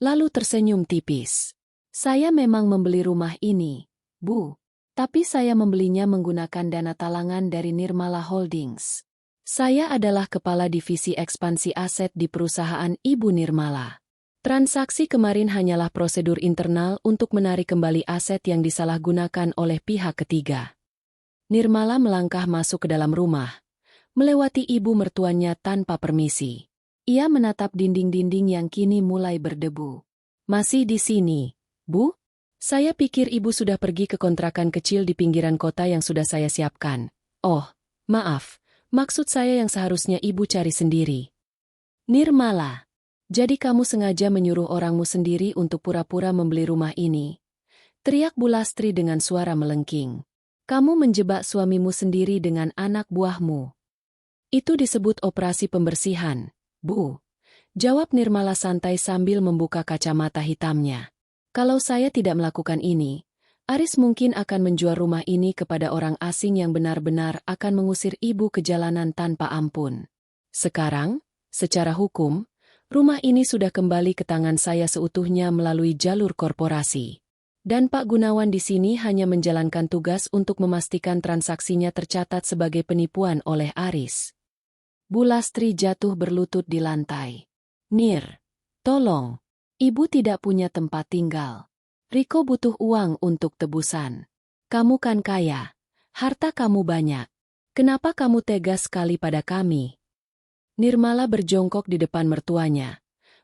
lalu tersenyum tipis. "Saya memang membeli rumah ini, Bu. Tapi saya membelinya menggunakan dana talangan dari Nirmala Holdings. Saya adalah kepala divisi ekspansi aset di perusahaan Ibu Nirmala. Transaksi kemarin hanyalah prosedur internal untuk menarik kembali aset yang disalahgunakan oleh pihak ketiga." Nirmala melangkah masuk ke dalam rumah, melewati ibu mertuanya tanpa permisi. Ia menatap dinding-dinding yang kini mulai berdebu. "Masih di sini, Bu? Saya pikir ibu sudah pergi ke kontrakan kecil di pinggiran kota yang sudah saya siapkan. Oh, maaf, maksud saya yang seharusnya ibu cari sendiri." "Nirmala, jadi kamu sengaja menyuruh orangmu sendiri untuk pura-pura membeli rumah ini?" teriak Bu Lastri dengan suara melengking. "Kamu menjebak suamimu sendiri dengan anak buahmu. Itu disebut operasi pembersihan, Bu," jawab Nirmala santai sambil membuka kacamata hitamnya. "Kalau saya tidak melakukan ini, Aris mungkin akan menjual rumah ini kepada orang asing yang benar-benar akan mengusir ibu ke jalanan tanpa ampun. Sekarang, secara hukum, rumah ini sudah kembali ke tangan saya seutuhnya melalui jalur korporasi. Dan Pak Gunawan di sini hanya menjalankan tugas untuk memastikan transaksinya tercatat sebagai penipuan oleh Aris." Bu Lastri jatuh berlutut di lantai. "Nir, tolong. Ibu tidak punya tempat tinggal. Riko butuh uang untuk tebusan. Kamu kan kaya. Harta kamu banyak. Kenapa kamu tega sekali pada kami?" Nirmala berjongkok di depan mertuanya,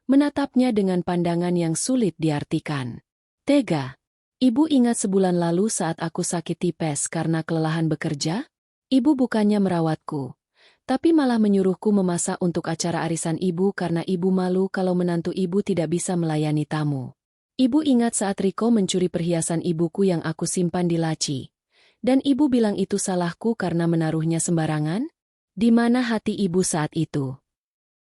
menatapnya dengan pandangan yang sulit diartikan. "Tega? Ibu ingat sebulan lalu saat aku sakit tipes karena kelelahan bekerja? Ibu bukannya merawatku, tapi malah menyuruhku memasak untuk acara arisan ibu karena ibu malu kalau menantu ibu tidak bisa melayani tamu. Ibu ingat saat Riko mencuri perhiasan ibuku yang aku simpan di laci, dan ibu bilang itu salahku karena menaruhnya sembarangan? Di mana hati ibu saat itu?"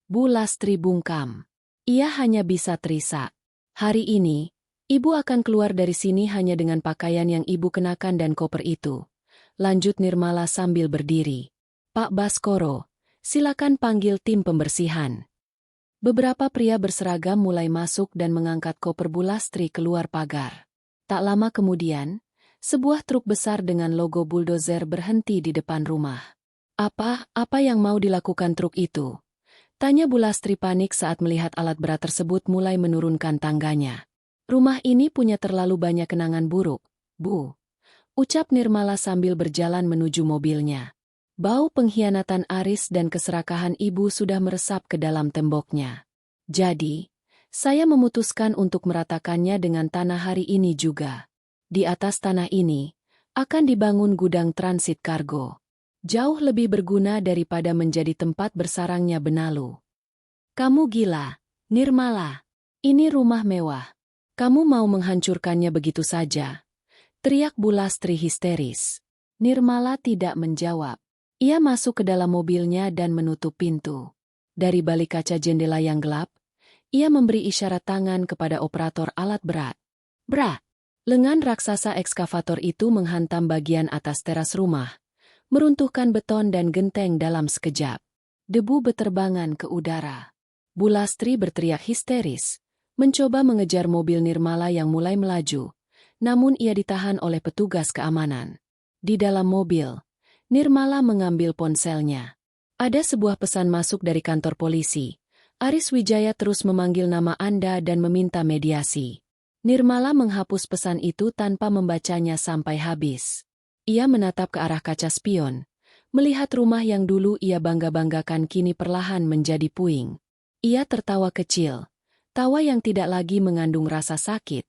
Bu Lastri bungkam. Ia hanya bisa terisak. "Hari ini, ibu akan keluar dari sini hanya dengan pakaian yang ibu kenakan dan koper itu," lanjut Nirmala sambil berdiri. "Pak Baskoro, silakan panggil tim pembersihan." Beberapa pria berseragam mulai masuk dan mengangkat koper Bu Lastri keluar pagar. Tak lama kemudian, sebuah truk besar dengan logo bulldozer berhenti di depan rumah. Apa yang mau dilakukan truk itu?" tanya Bu Lastri panik saat melihat alat berat tersebut mulai menurunkan tangganya. "Rumah ini punya terlalu banyak kenangan buruk, Bu," ucap Nirmala sambil berjalan menuju mobilnya. Bau pengkhianatan Aris dan keserakahan ibu sudah meresap ke dalam temboknya. "Jadi, saya memutuskan untuk meratakannya dengan tanah hari ini juga. Di atas tanah ini, akan dibangun gudang transit kargo. Jauh lebih berguna daripada menjadi tempat bersarangnya benalu." "Kamu gila, Nirmala. Ini rumah mewah. Kamu mau menghancurkannya begitu saja?" teriak Bu Lastri histeris. Nirmala tidak menjawab. Ia masuk ke dalam mobilnya dan menutup pintu. Dari balik kaca jendela yang gelap, ia memberi isyarat tangan kepada operator alat berat. Bra! Lengan raksasa ekskavator itu menghantam bagian atas teras rumah, meruntuhkan beton dan genteng dalam sekejap. Debu beterbangan ke udara. Bu Lastri berteriak histeris, mencoba mengejar mobil Nirmala yang mulai melaju, namun ia ditahan oleh petugas keamanan. Di dalam mobil, Nirmala mengambil ponselnya. Ada sebuah pesan masuk dari kantor polisi. Aris Wijaya terus memanggil nama Anda dan meminta mediasi. Nirmala menghapus pesan itu tanpa membacanya sampai habis. Ia menatap ke arah kaca spion, melihat rumah yang dulu ia bangga-banggakan kini perlahan menjadi puing. Ia tertawa kecil, tawa yang tidak lagi mengandung rasa sakit,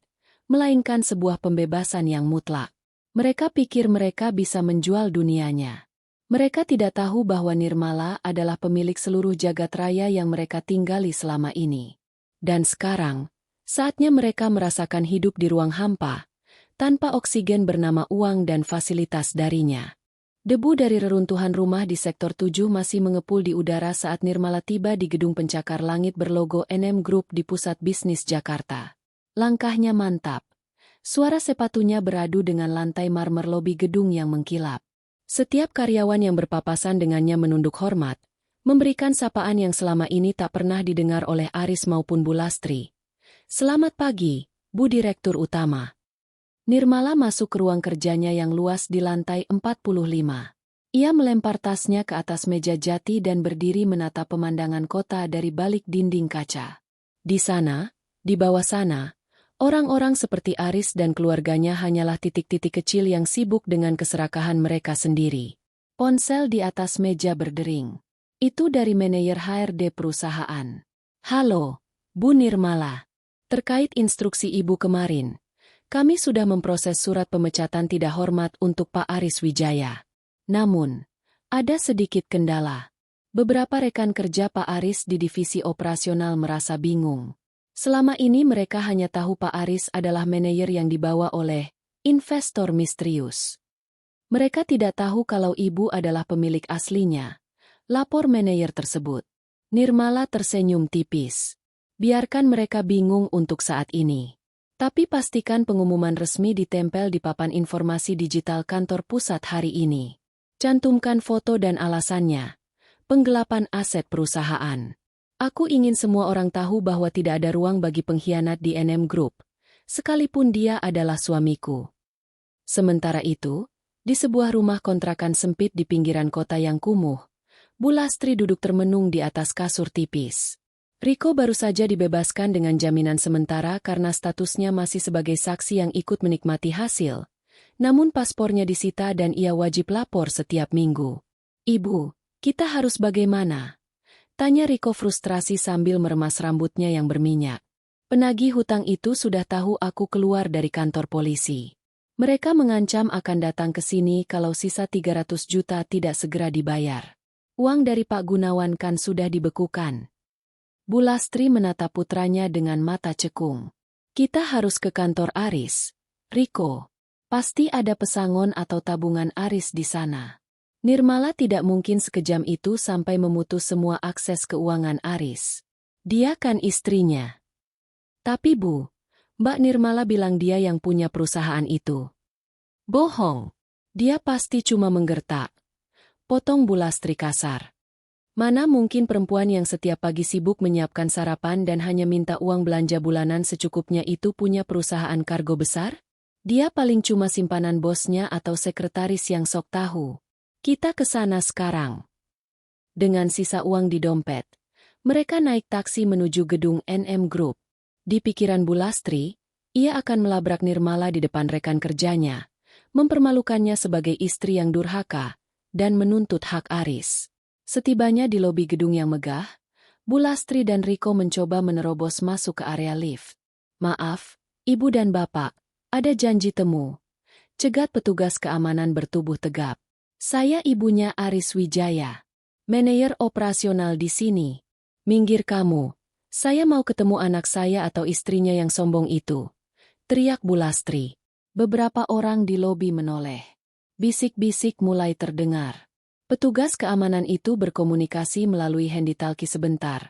melainkan sebuah pembebasan yang mutlak. Mereka pikir mereka bisa menjual dunianya. Mereka tidak tahu bahwa Nirmala adalah pemilik seluruh jagat raya yang mereka tinggali selama ini. Dan sekarang, saatnya mereka merasakan hidup di ruang hampa, tanpa oksigen bernama uang dan fasilitas darinya. Debu dari reruntuhan rumah di Sektor 7 masih mengepul di udara saat Nirmala tiba di gedung pencakar langit berlogo NM Group di Pusat Bisnis Jakarta. Langkahnya mantap. Suara sepatunya beradu dengan lantai marmer lobi gedung yang mengkilap. Setiap karyawan yang berpapasan dengannya menunduk hormat, memberikan sapaan yang selama ini tak pernah didengar oleh Aris maupun Bu Lastri. "Selamat pagi, Bu Direktur Utama." Nirmala masuk ke ruang kerjanya yang luas di lantai 45. Ia melempar tasnya ke atas meja jati dan berdiri menatap pemandangan kota dari balik dinding kaca. Di sana, di bawah sana, orang-orang seperti Aris dan keluarganya hanyalah titik-titik kecil yang sibuk dengan keserakahan mereka sendiri. Ponsel di atas meja berdering. Itu dari manajer HRD perusahaan. "Halo, Bu Nirmala. Terkait instruksi Ibu kemarin, kami sudah memproses surat pemecatan tidak hormat untuk Pak Aris Wijaya. Namun, ada sedikit kendala. Beberapa rekan kerja Pak Aris di divisi operasional merasa bingung. Selama ini mereka hanya tahu Pak Aris adalah manajer yang dibawa oleh investor misterius. Mereka tidak tahu kalau Ibu adalah pemilik aslinya," lapor manajer tersebut. Nirmala tersenyum tipis. "Biarkan mereka bingung untuk saat ini. Tapi pastikan pengumuman resmi ditempel di papan informasi digital kantor pusat hari ini. Cantumkan foto dan alasannya. Penggelapan aset perusahaan. Aku ingin semua orang tahu bahwa tidak ada ruang bagi pengkhianat di NM Group, sekalipun dia adalah suamiku." Sementara itu, di sebuah rumah kontrakan sempit di pinggiran kota yang kumuh, Bu Lastri duduk termenung di atas kasur tipis. Riko baru saja dibebaskan dengan jaminan sementara karena statusnya masih sebagai saksi yang ikut menikmati hasil, namun paspornya disita dan ia wajib lapor setiap minggu. "Ibu, kita harus bagaimana?" tanya Riko frustrasi sambil meremas rambutnya yang berminyak. "Penagih hutang itu sudah tahu aku keluar dari kantor polisi. Mereka mengancam akan datang ke sini kalau sisa 300 juta tidak segera dibayar. Uang dari Pak Gunawan kan sudah dibekukan." Bu Lastri menatap putranya dengan mata cekung. "Kita harus ke kantor Aris, Riko. Pasti ada pesangon atau tabungan Aris di sana." Nirmala tidak mungkin sekejam itu sampai memutus semua akses keuangan Aris. Dia kan istrinya. "Tapi Bu, Mbak Nirmala bilang dia yang punya perusahaan itu." "Bohong. Dia pasti cuma menggertak," potong Bu Lastri kasar. "Mana mungkin perempuan yang setiap pagi sibuk menyiapkan sarapan dan hanya minta uang belanja bulanan secukupnya itu punya perusahaan kargo besar? Dia paling cuma simpanan bosnya atau sekretaris yang sok tahu. Kita ke sana sekarang." Dengan sisa uang di dompet, mereka naik taksi menuju gedung NM Group. Di pikiran Bu Lastri, ia akan melabrak Nirmala di depan rekan kerjanya, mempermalukannya sebagai istri yang durhaka, dan menuntut hak Aris. Setibanya di lobi gedung yang megah, Bu Lastri dan Riko mencoba menerobos masuk ke area lift. "Maaf, Ibu dan Bapak, ada janji temu," cegat petugas keamanan bertubuh tegap. "Saya ibunya Aris Wijaya, manajer operasional di sini." "Minggir kamu, saya mau ketemu anak saya atau istrinya yang sombong itu," teriak Bu Lastri. Beberapa orang di lobi menoleh. Bisik-bisik mulai terdengar. Petugas keamanan itu berkomunikasi melalui handy-talkie sebentar.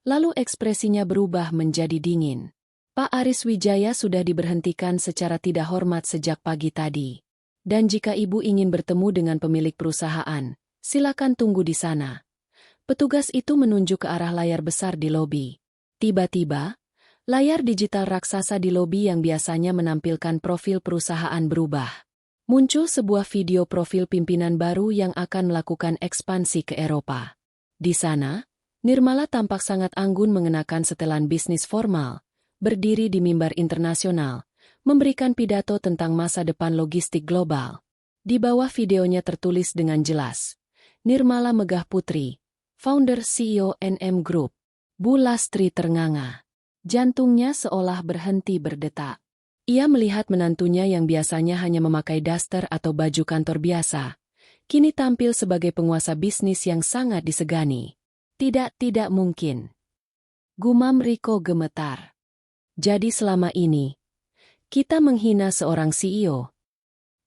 Lalu ekspresinya berubah menjadi dingin. "Pak Aris Wijaya sudah diberhentikan secara tidak hormat sejak pagi tadi. Dan jika Ibu ingin bertemu dengan pemilik perusahaan, silakan tunggu di sana." Petugas itu menunjuk ke arah layar besar di lobi. Tiba-tiba, Layar digital raksasa di lobi yang biasanya menampilkan profil perusahaan berubah. Muncul sebuah video profil pimpinan baru yang akan melakukan ekspansi ke Eropa. Di sana, Nirmala tampak sangat anggun mengenakan setelan bisnis formal, berdiri di mimbar internasional, memberikan pidato tentang masa depan logistik global. Di bawah videonya tertulis dengan jelas, Nirmala Megah Putri, founder CEO NM Group. Bu Lastri ternganga. Jantungnya seolah berhenti berdetak. Ia melihat menantunya yang biasanya hanya memakai daster atau baju kantor biasa, kini tampil sebagai penguasa bisnis yang sangat disegani. Tidak mungkin. Gumam Riko gemetar. Jadi selama ini, kita menghina seorang CEO.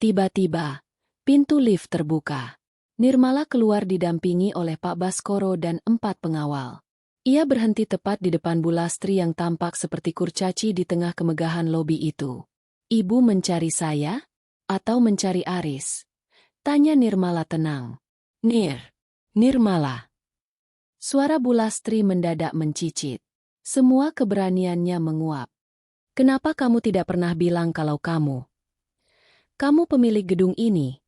Tiba-tiba, pintu lift terbuka. Nirmala keluar didampingi oleh Pak Baskoro dan 4 pengawal. Ia berhenti tepat di depan Bu Lastri yang tampak seperti kurcaci di tengah kemegahan lobi itu. Ibu mencari saya? Atau mencari Aris? Tanya Nirmala tenang. Nirmala. Suara Bu Lastri mendadak mencicit. Semua keberaniannya menguap. Kenapa kamu tidak pernah bilang kalau kamu pemilik gedung ini?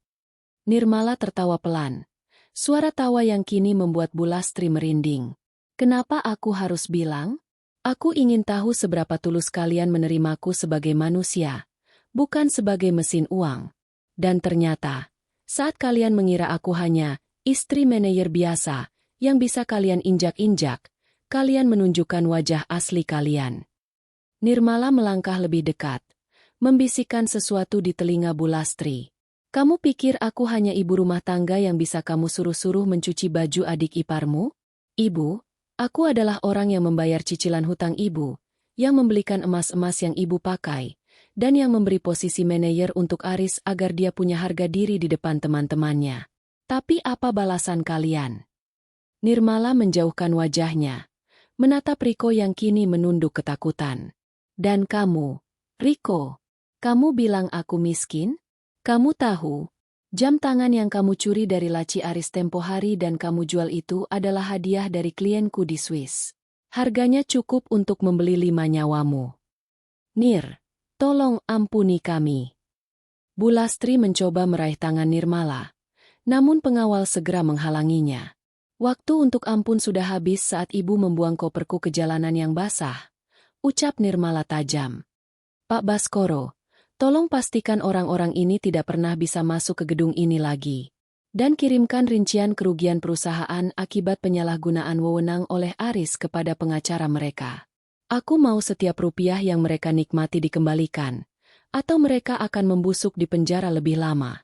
Nirmala tertawa pelan. Suara tawa yang kini membuat Bu Lastri merinding. Kenapa aku harus bilang? Aku ingin tahu seberapa tulus kalian menerimaku sebagai manusia, bukan sebagai mesin uang. Dan ternyata, saat kalian mengira aku hanya istri manajer biasa yang bisa kalian injak-injak, kalian menunjukkan wajah asli kalian. Nirmala melangkah lebih dekat, membisikkan sesuatu di telinga Bu Lastri. Kamu pikir aku hanya ibu rumah tangga yang bisa kamu suruh-suruh mencuci baju adik iparmu? Ibu, aku adalah orang yang membayar cicilan hutang ibu, yang membelikan emas-emas yang ibu pakai, dan yang memberi posisi manajer untuk Aris agar dia punya harga diri di depan teman-temannya. Tapi apa balasan kalian? Nirmala menjauhkan wajahnya, menatap Riko yang kini menunduk ketakutan. Dan kamu, Riko, kamu bilang aku miskin? Kamu tahu, jam tangan yang kamu curi dari laci Aris tempo hari dan kamu jual itu adalah hadiah dari klienku di Swiss. Harganya cukup untuk membeli 5 nyawamu. Nir, tolong ampuni kami. Bu Lastri mencoba meraih tangan Nirmala, namun pengawal segera menghalanginya. Waktu untuk ampun sudah habis saat ibu membuang koperku ke jalanan yang basah, ucap Nirmala tajam. Pak Baskoro, tolong pastikan orang-orang ini tidak pernah bisa masuk ke gedung ini lagi. Dan kirimkan rincian kerugian perusahaan akibat penyalahgunaan wewenang oleh Aris kepada pengacara mereka. Aku mau setiap rupiah yang mereka nikmati dikembalikan, atau mereka akan membusuk di penjara lebih lama.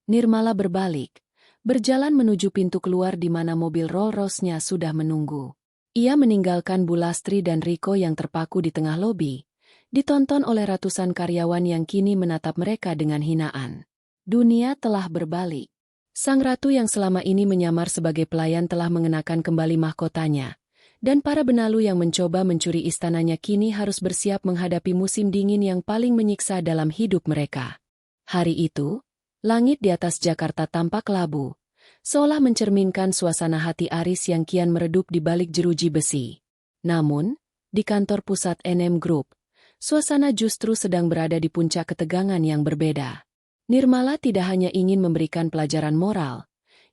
Nirmala berbalik, berjalan menuju pintu keluar di mana mobil Rolls-Royce-nya sudah menunggu. Ia meninggalkan Bu Lastri dan Riko yang terpaku di tengah lobi, ditonton oleh ratusan karyawan yang kini menatap mereka dengan hinaan. Dunia telah berbalik. Sang ratu yang selama ini menyamar sebagai pelayan telah mengenakan kembali mahkotanya, dan para benalu yang mencoba mencuri istananya kini harus bersiap menghadapi musim dingin yang paling menyiksa dalam hidup mereka. Hari itu, langit di atas Jakarta tampak labu, seolah mencerminkan suasana hati Aris yang kian meredup di balik jeruji besi. Namun, di kantor pusat NM Group, suasana justru sedang berada di puncak ketegangan yang berbeda. Nirmala tidak hanya ingin memberikan pelajaran moral,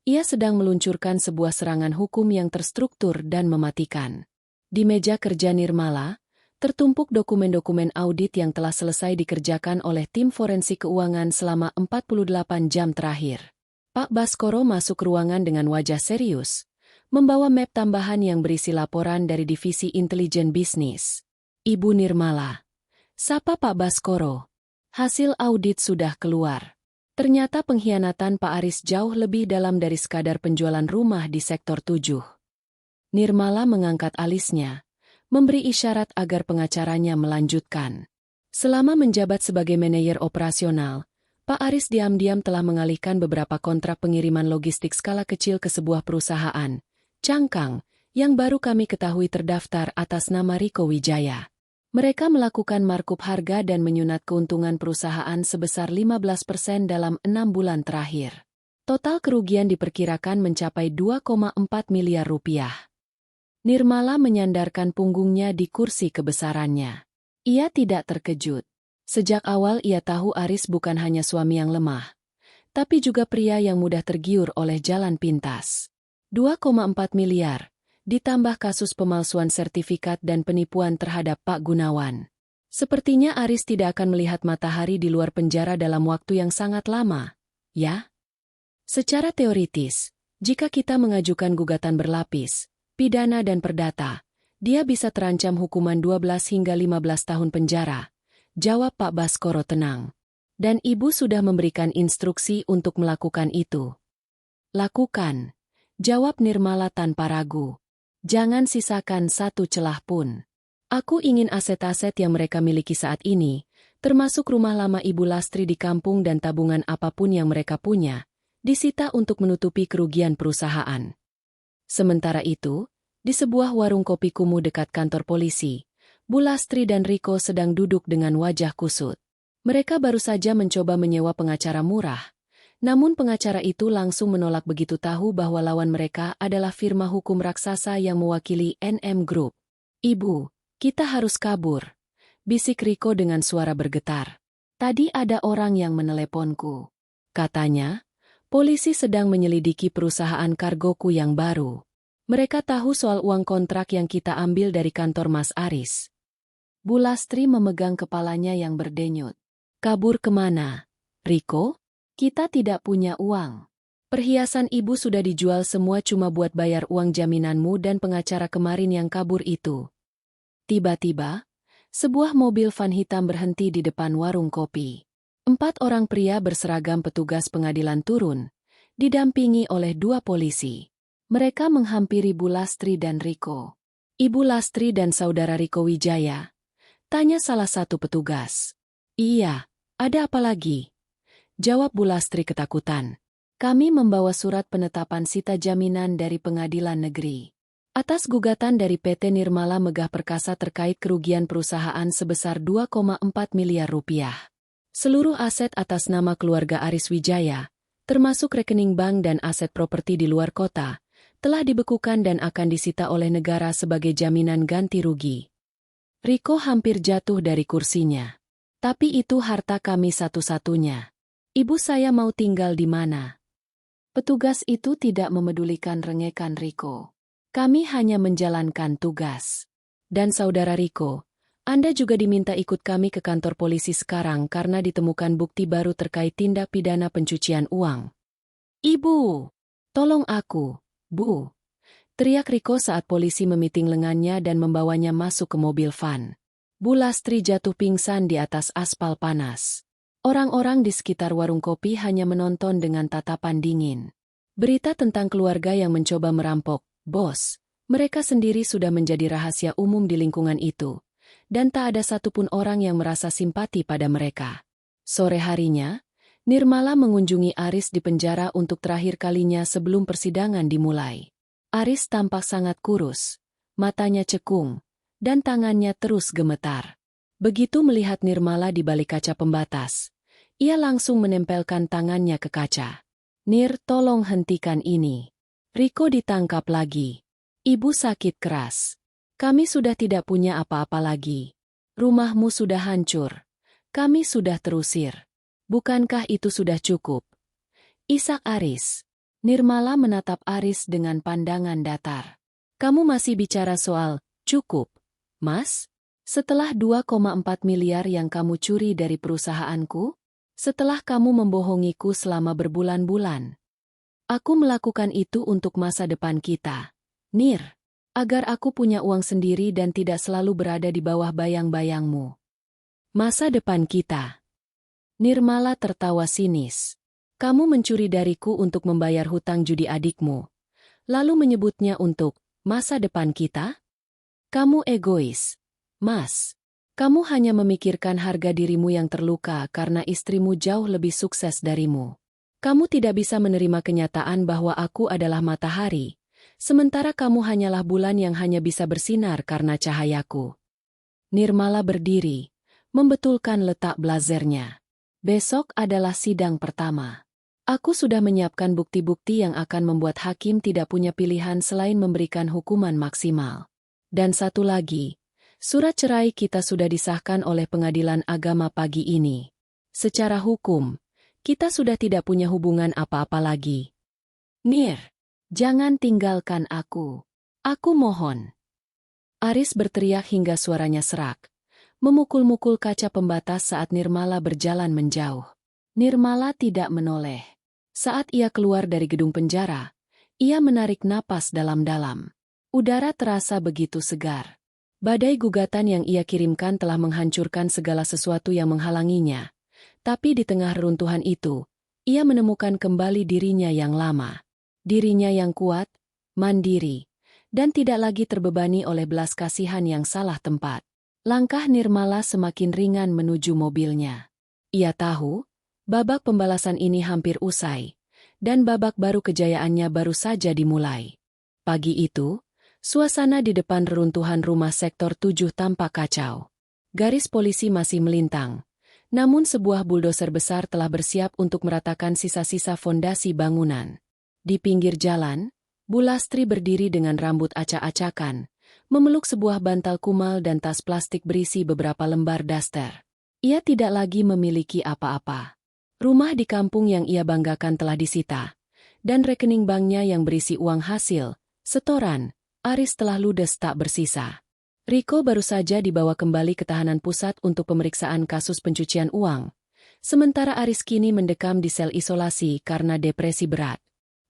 ia sedang meluncurkan sebuah serangan hukum yang terstruktur dan mematikan. Di meja kerja Nirmala, tertumpuk dokumen-dokumen audit yang telah selesai dikerjakan oleh tim forensik keuangan selama 48 jam terakhir. Pak Baskoro masuk ruangan dengan wajah serius, membawa map tambahan yang berisi laporan dari Divisi Intelijen Bisnis. Ibu Nirmala. Sapa Pak Baskoro. Hasil audit sudah keluar. Ternyata pengkhianatan Pak Aris jauh lebih dalam dari sekadar penjualan rumah di sektor 7. Nirmala mengangkat alisnya, memberi isyarat agar pengacaranya melanjutkan. Selama menjabat sebagai manajer operasional, Pak Aris diam-diam telah mengalihkan beberapa kontrak pengiriman logistik skala kecil ke sebuah perusahaan, Cangkang, yang baru kami ketahui terdaftar atas nama Riko Wijaya. Mereka melakukan markup harga dan menyunat keuntungan perusahaan sebesar 15% dalam 6 bulan terakhir. Total kerugian diperkirakan mencapai 2,4 miliar rupiah. Nirmala menyandarkan punggungnya di kursi kebesarannya. Ia tidak terkejut. Sejak awal ia tahu Aris bukan hanya suami yang lemah, tapi juga pria yang mudah tergiur oleh jalan pintas. 2,4 miliar, ditambah kasus pemalsuan sertifikat dan penipuan terhadap Pak Gunawan. Sepertinya Aris tidak akan melihat matahari di luar penjara dalam waktu yang sangat lama, ya? Secara teoritis, jika kita mengajukan gugatan berlapis, pidana dan perdata, dia bisa terancam hukuman 12 hingga 15 tahun penjara. Jawab Pak Baskoro tenang. Dan ibu sudah memberikan instruksi untuk melakukan itu. Lakukan. Jawab Nirmala tanpa ragu. Jangan sisakan satu celah pun. Aku ingin aset-aset yang mereka miliki saat ini, termasuk rumah lama Ibu Lastri di kampung dan tabungan apapun yang mereka punya, disita untuk menutupi kerugian perusahaan. Sementara itu, di sebuah warung kopi kumuh dekat kantor polisi, Bu Lastri dan Riko sedang duduk dengan wajah kusut. Mereka baru saja mencoba menyewa pengacara murah, namun pengacara itu langsung menolak begitu tahu bahwa lawan mereka adalah firma hukum raksasa yang mewakili NM Group. Ibu, kita harus kabur, bisik Riko dengan suara bergetar. Tadi ada orang yang meneleponku. Katanya, polisi sedang menyelidiki perusahaan kargoku yang baru. Mereka tahu soal uang kontrak yang kita ambil dari kantor Mas Aris. Bu Lastri memegang kepalanya yang berdenyut. Kabur kemana? Riko? Kita tidak punya uang. Perhiasan ibu sudah dijual semua cuma buat bayar uang jaminanmu dan pengacara kemarin yang kabur itu. Tiba-tiba, sebuah mobil van hitam berhenti di depan warung kopi. 4 orang pria berseragam petugas pengadilan turun, didampingi oleh 2 polisi. Mereka menghampiri Bu Lastri dan Riko. Ibu Lastri dan saudara Riko Wijaya. Tanya salah satu petugas. Iya, ada apa lagi? Jawab Bu Lastri ketakutan. Kami membawa surat penetapan sita jaminan dari pengadilan negeri. Atas gugatan dari PT Nirmala Megah Perkasa terkait kerugian perusahaan sebesar 2,4 miliar rupiah. Seluruh aset atas nama keluarga Aris Wijaya, termasuk rekening bank dan aset properti di luar kota, telah dibekukan dan akan disita oleh negara sebagai jaminan ganti rugi. Riko hampir jatuh dari kursinya. Tapi itu harta kami satu-satunya. Ibu saya mau tinggal di mana? Petugas itu tidak memedulikan rengekan Riko. Kami hanya menjalankan tugas. Dan saudara Riko, Anda juga diminta ikut kami ke kantor polisi sekarang karena ditemukan bukti baru terkait tindak pidana pencucian uang. Ibu! Tolong aku, Bu! Teriak Riko saat polisi memiting lengannya dan membawanya masuk ke mobil van. Bu Lastri jatuh pingsan di atas aspal panas. Orang-orang di sekitar warung kopi hanya menonton dengan tatapan dingin. Berita tentang keluarga yang mencoba merampok, bos, mereka sendiri sudah menjadi rahasia umum di lingkungan itu, dan tak ada satupun orang yang merasa simpati pada mereka. Sore harinya, Nirmala mengunjungi Aris di penjara untuk terakhir kalinya sebelum persidangan dimulai. Aris tampak sangat kurus, matanya cekung, dan tangannya terus gemetar. Begitu melihat Nirmala di balik kaca pembatas, ia langsung menempelkan tangannya ke kaca. Nir, tolong hentikan ini. Riko ditangkap lagi. Ibu sakit keras. Kami sudah tidak punya apa-apa lagi. Rumahmu sudah hancur. Kami sudah terusir. Bukankah itu sudah cukup? Isak Aris. Nirmala menatap Aris dengan pandangan datar. Kamu masih bicara soal cukup, Mas? Setelah 2,4 miliar yang kamu curi dari perusahaanku? Setelah kamu membohongiku selama berbulan-bulan? Aku melakukan itu untuk masa depan kita, Nir. Agar aku punya uang sendiri dan tidak selalu berada di bawah bayang-bayangmu. Masa depan kita. Nirmala tertawa sinis. Kamu mencuri dariku untuk membayar hutang judi adikmu, lalu menyebutnya untuk masa depan kita? Kamu egois, Mas. Kamu hanya memikirkan harga dirimu yang terluka karena istrimu jauh lebih sukses darimu. Kamu tidak bisa menerima kenyataan bahwa aku adalah matahari, sementara kamu hanyalah bulan yang hanya bisa bersinar karena cahayaku. Nirmala berdiri, membetulkan letak blazernya. Besok adalah sidang pertama. Aku sudah menyiapkan bukti-bukti yang akan membuat hakim tidak punya pilihan selain memberikan hukuman maksimal. Dan satu lagi, surat cerai kita sudah disahkan oleh pengadilan agama pagi ini. Secara hukum, kita sudah tidak punya hubungan apa-apa lagi. Nir, jangan tinggalkan aku. Aku mohon. Aris berteriak hingga suaranya serak, memukul-mukul kaca pembatas saat Nirmala berjalan menjauh. Nirmala tidak menoleh. Saat ia keluar dari gedung penjara, ia menarik napas dalam-dalam. Udara terasa begitu segar. Badai gugatan yang ia kirimkan telah menghancurkan segala sesuatu yang menghalanginya. Tapi di tengah reruntuhan itu, ia menemukan kembali dirinya yang lama. Dirinya yang kuat, mandiri, dan tidak lagi terbebani oleh belas kasihan yang salah tempat. Langkah Nirmala semakin ringan menuju mobilnya. Ia tahu, babak pembalasan ini hampir usai, dan babak baru kejayaannya baru saja dimulai. Pagi itu, suasana di depan reruntuhan rumah sektor 7 tampak kacau. Garis polisi masih melintang, namun sebuah buldoser besar telah bersiap untuk meratakan sisa-sisa fondasi bangunan. Di pinggir jalan, Bu Lastri berdiri dengan rambut acak-acakan, memeluk sebuah bantal kumal dan tas plastik berisi beberapa lembar daster. Ia tidak lagi memiliki apa-apa. Rumah di kampung yang ia banggakan telah disita, dan rekening banknya yang berisi uang hasil, setoran, Aris telah ludes tak bersisa. Riko baru saja dibawa kembali ke tahanan pusat untuk pemeriksaan kasus pencucian uang, sementara Aris kini mendekam di sel isolasi karena depresi berat.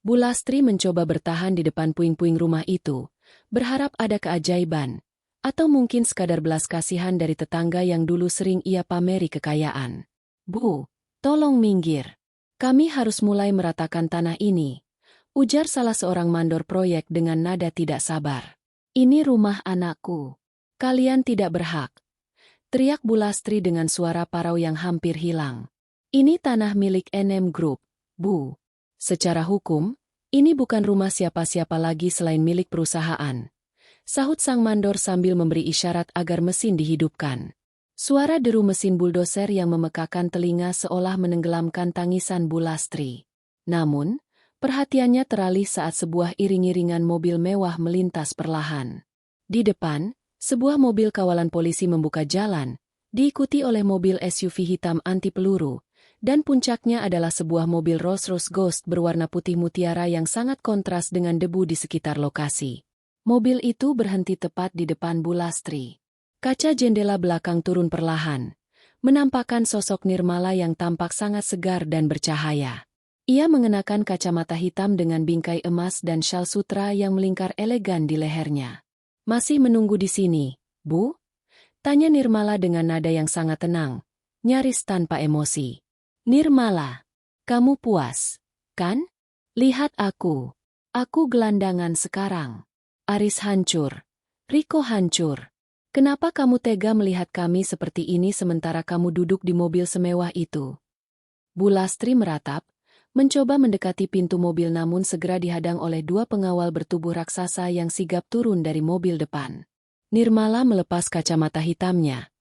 Bu Lastri mencoba bertahan di depan puing-puing rumah itu, berharap ada keajaiban, atau mungkin sekadar belas kasihan dari tetangga yang dulu sering ia pameri kekayaan. Bu, tolong minggir. Kami harus mulai meratakan tanah ini, ujar salah seorang mandor proyek dengan nada tidak sabar. Ini rumah anakku. Kalian tidak berhak. Teriak Bu Lastri dengan suara parau yang hampir hilang. Ini tanah milik NM Group, Bu. Secara hukum, ini bukan rumah siapa-siapa lagi selain milik perusahaan. Sahut sang mandor sambil memberi isyarat agar mesin dihidupkan. Suara deru mesin buldoser yang memekakan telinga seolah menenggelamkan tangisan Bu Lastri. Namun, perhatiannya teralih saat sebuah iring-iringan mobil mewah melintas perlahan. Di depan, sebuah mobil kawalan polisi membuka jalan, diikuti oleh mobil SUV hitam anti peluru, dan puncaknya adalah sebuah mobil Rolls-Royce Ghost berwarna putih mutiara yang sangat kontras dengan debu di sekitar lokasi. Mobil itu berhenti tepat di depan Bu Lastri. Kaca jendela belakang turun perlahan, menampakkan sosok Nirmala yang tampak sangat segar dan bercahaya. Ia mengenakan kacamata hitam dengan bingkai emas dan syal sutra yang melingkar elegan di lehernya. Masih menunggu di sini, Bu? Tanya Nirmala dengan nada yang sangat tenang, nyaris tanpa emosi. Nirmala, kamu puas, kan? Lihat aku. Aku gelandangan sekarang. Aris hancur. Riko hancur. Kenapa kamu tega melihat kami seperti ini sementara kamu duduk di mobil semewah itu? Bu Lastri meratap, mencoba mendekati pintu mobil namun segera dihadang oleh dua pengawal bertubuh raksasa yang sigap turun dari mobil depan. Nirmala melepas kacamata hitamnya,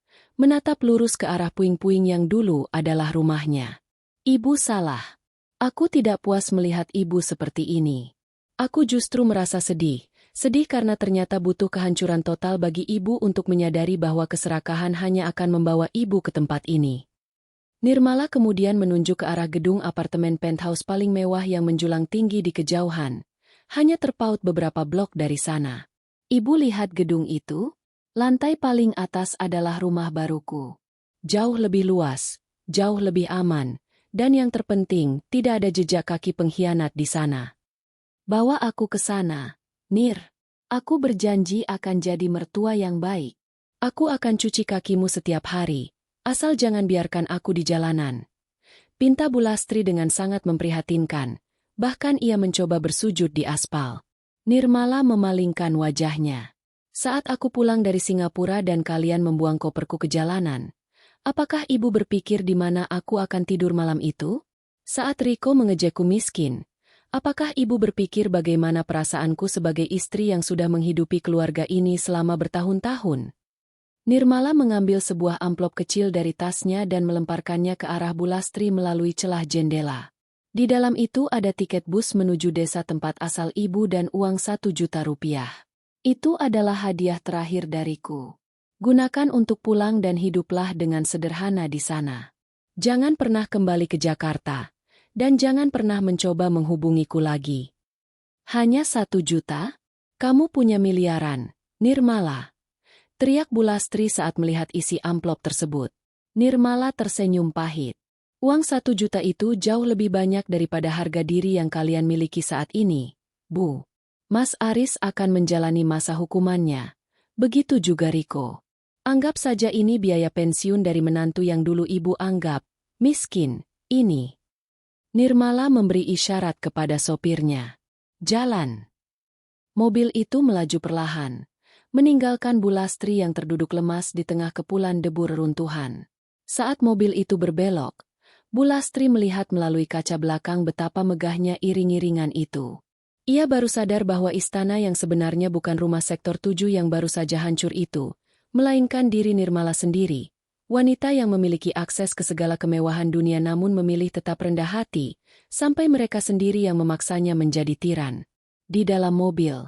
menatap lurus ke arah puing-puing yang dulu adalah rumahnya. Ibu salah. Aku tidak puas melihat ibu seperti ini. Aku justru merasa sedih. Sedih karena ternyata butuh kehancuran total bagi ibu untuk menyadari bahwa keserakahan hanya akan membawa ibu ke tempat ini. Nirmala kemudian menunjuk ke arah gedung apartemen penthouse paling mewah yang menjulang tinggi di kejauhan. Hanya terpaut beberapa blok dari sana. Ibu lihat gedung itu? Lantai paling atas adalah rumah baruku. Jauh lebih luas, jauh lebih aman, dan yang terpenting, tidak ada jejak kaki pengkhianat di sana. Bawa aku ke sana. Nir, aku berjanji akan jadi mertua yang baik. Aku akan cuci kakimu setiap hari, asal jangan biarkan aku di jalanan. Pinta Bu Lastri dengan sangat memprihatinkan, bahkan ia mencoba bersujud di aspal. Nirmala memalingkan wajahnya. Saat aku pulang dari Singapura dan kalian membuang koperku ke jalanan, apakah ibu berpikir di mana aku akan tidur malam itu? Saat Riko mengejekku miskin, apakah ibu berpikir bagaimana perasaanku sebagai istri yang sudah menghidupi keluarga ini selama bertahun-tahun? Nirmala mengambil sebuah amplop kecil dari tasnya dan melemparkannya ke arah Bu Lastri melalui celah jendela. Di dalam itu ada tiket bus menuju desa tempat asal ibu dan uang 1 juta rupiah. Itu adalah hadiah terakhir dariku. Gunakan untuk pulang dan hiduplah dengan sederhana di sana. Jangan pernah kembali ke Jakarta. Dan jangan pernah mencoba menghubungiku lagi. Hanya 1 juta? Kamu punya miliaran, Nirmala. Teriak Bulastri saat melihat isi amplop tersebut. Nirmala tersenyum pahit. Uang 1 juta itu jauh lebih banyak daripada harga diri yang kalian miliki saat ini, Bu. Mas Aris akan menjalani masa hukumannya. Begitu juga Riko. Anggap saja ini biaya pensiun dari menantu yang dulu ibu anggap miskin, ini. Nirmala memberi isyarat kepada sopirnya. Jalan. Mobil itu melaju perlahan, meninggalkan Bulastri yang terduduk lemas di tengah kepulan debu reruntuhan. Saat mobil itu berbelok, Bulastri melihat melalui kaca belakang betapa megahnya iring-iringan itu. Ia baru sadar bahwa istana yang sebenarnya bukan rumah sektor 7 yang baru saja hancur itu, melainkan diri Nirmala sendiri, wanita yang memiliki akses ke segala kemewahan dunia namun memilih tetap rendah hati, sampai mereka sendiri yang memaksanya menjadi tiran. Di dalam mobil,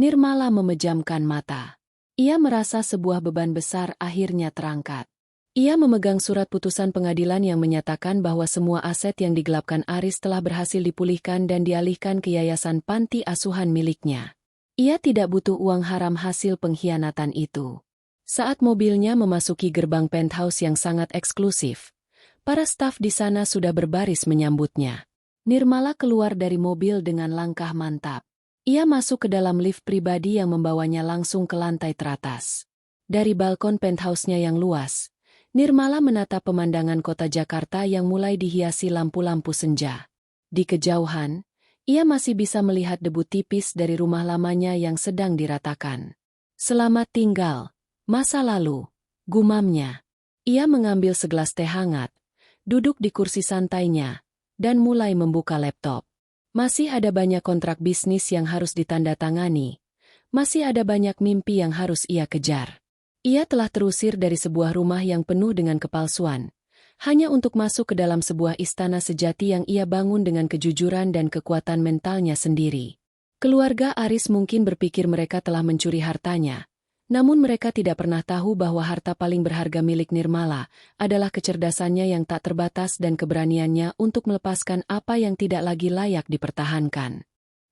Nirmala memejamkan mata. Ia merasa sebuah beban besar akhirnya terangkat. Ia memegang surat putusan pengadilan yang menyatakan bahwa semua aset yang digelapkan Aris telah berhasil dipulihkan dan dialihkan ke yayasan panti asuhan miliknya. Ia tidak butuh uang haram hasil pengkhianatan itu. Saat mobilnya memasuki gerbang penthouse yang sangat eksklusif, para staf di sana sudah berbaris menyambutnya. Nirmala keluar dari mobil dengan langkah mantap. Ia masuk ke dalam lift pribadi yang membawanya langsung ke lantai teratas. Dari balkon penthouse-nya yang luas, Nirmala menatap pemandangan kota Jakarta yang mulai dihiasi lampu-lampu senja. Di kejauhan, ia masih bisa melihat debu tipis dari rumah lamanya yang sedang diratakan. Selamat tinggal, masa lalu, gumamnya. Ia mengambil segelas teh hangat, duduk di kursi santainya, dan mulai membuka laptop. Masih ada banyak kontrak bisnis yang harus ditandatangani. Masih ada banyak mimpi yang harus ia kejar. Ia telah terusir dari sebuah rumah yang penuh dengan kepalsuan, hanya untuk masuk ke dalam sebuah istana sejati yang ia bangun dengan kejujuran dan kekuatan mentalnya sendiri. Keluarga Aris mungkin berpikir mereka telah mencuri hartanya, namun mereka tidak pernah tahu bahwa harta paling berharga milik Nirmala adalah kecerdasannya yang tak terbatas dan keberaniannya untuk melepaskan apa yang tidak lagi layak dipertahankan.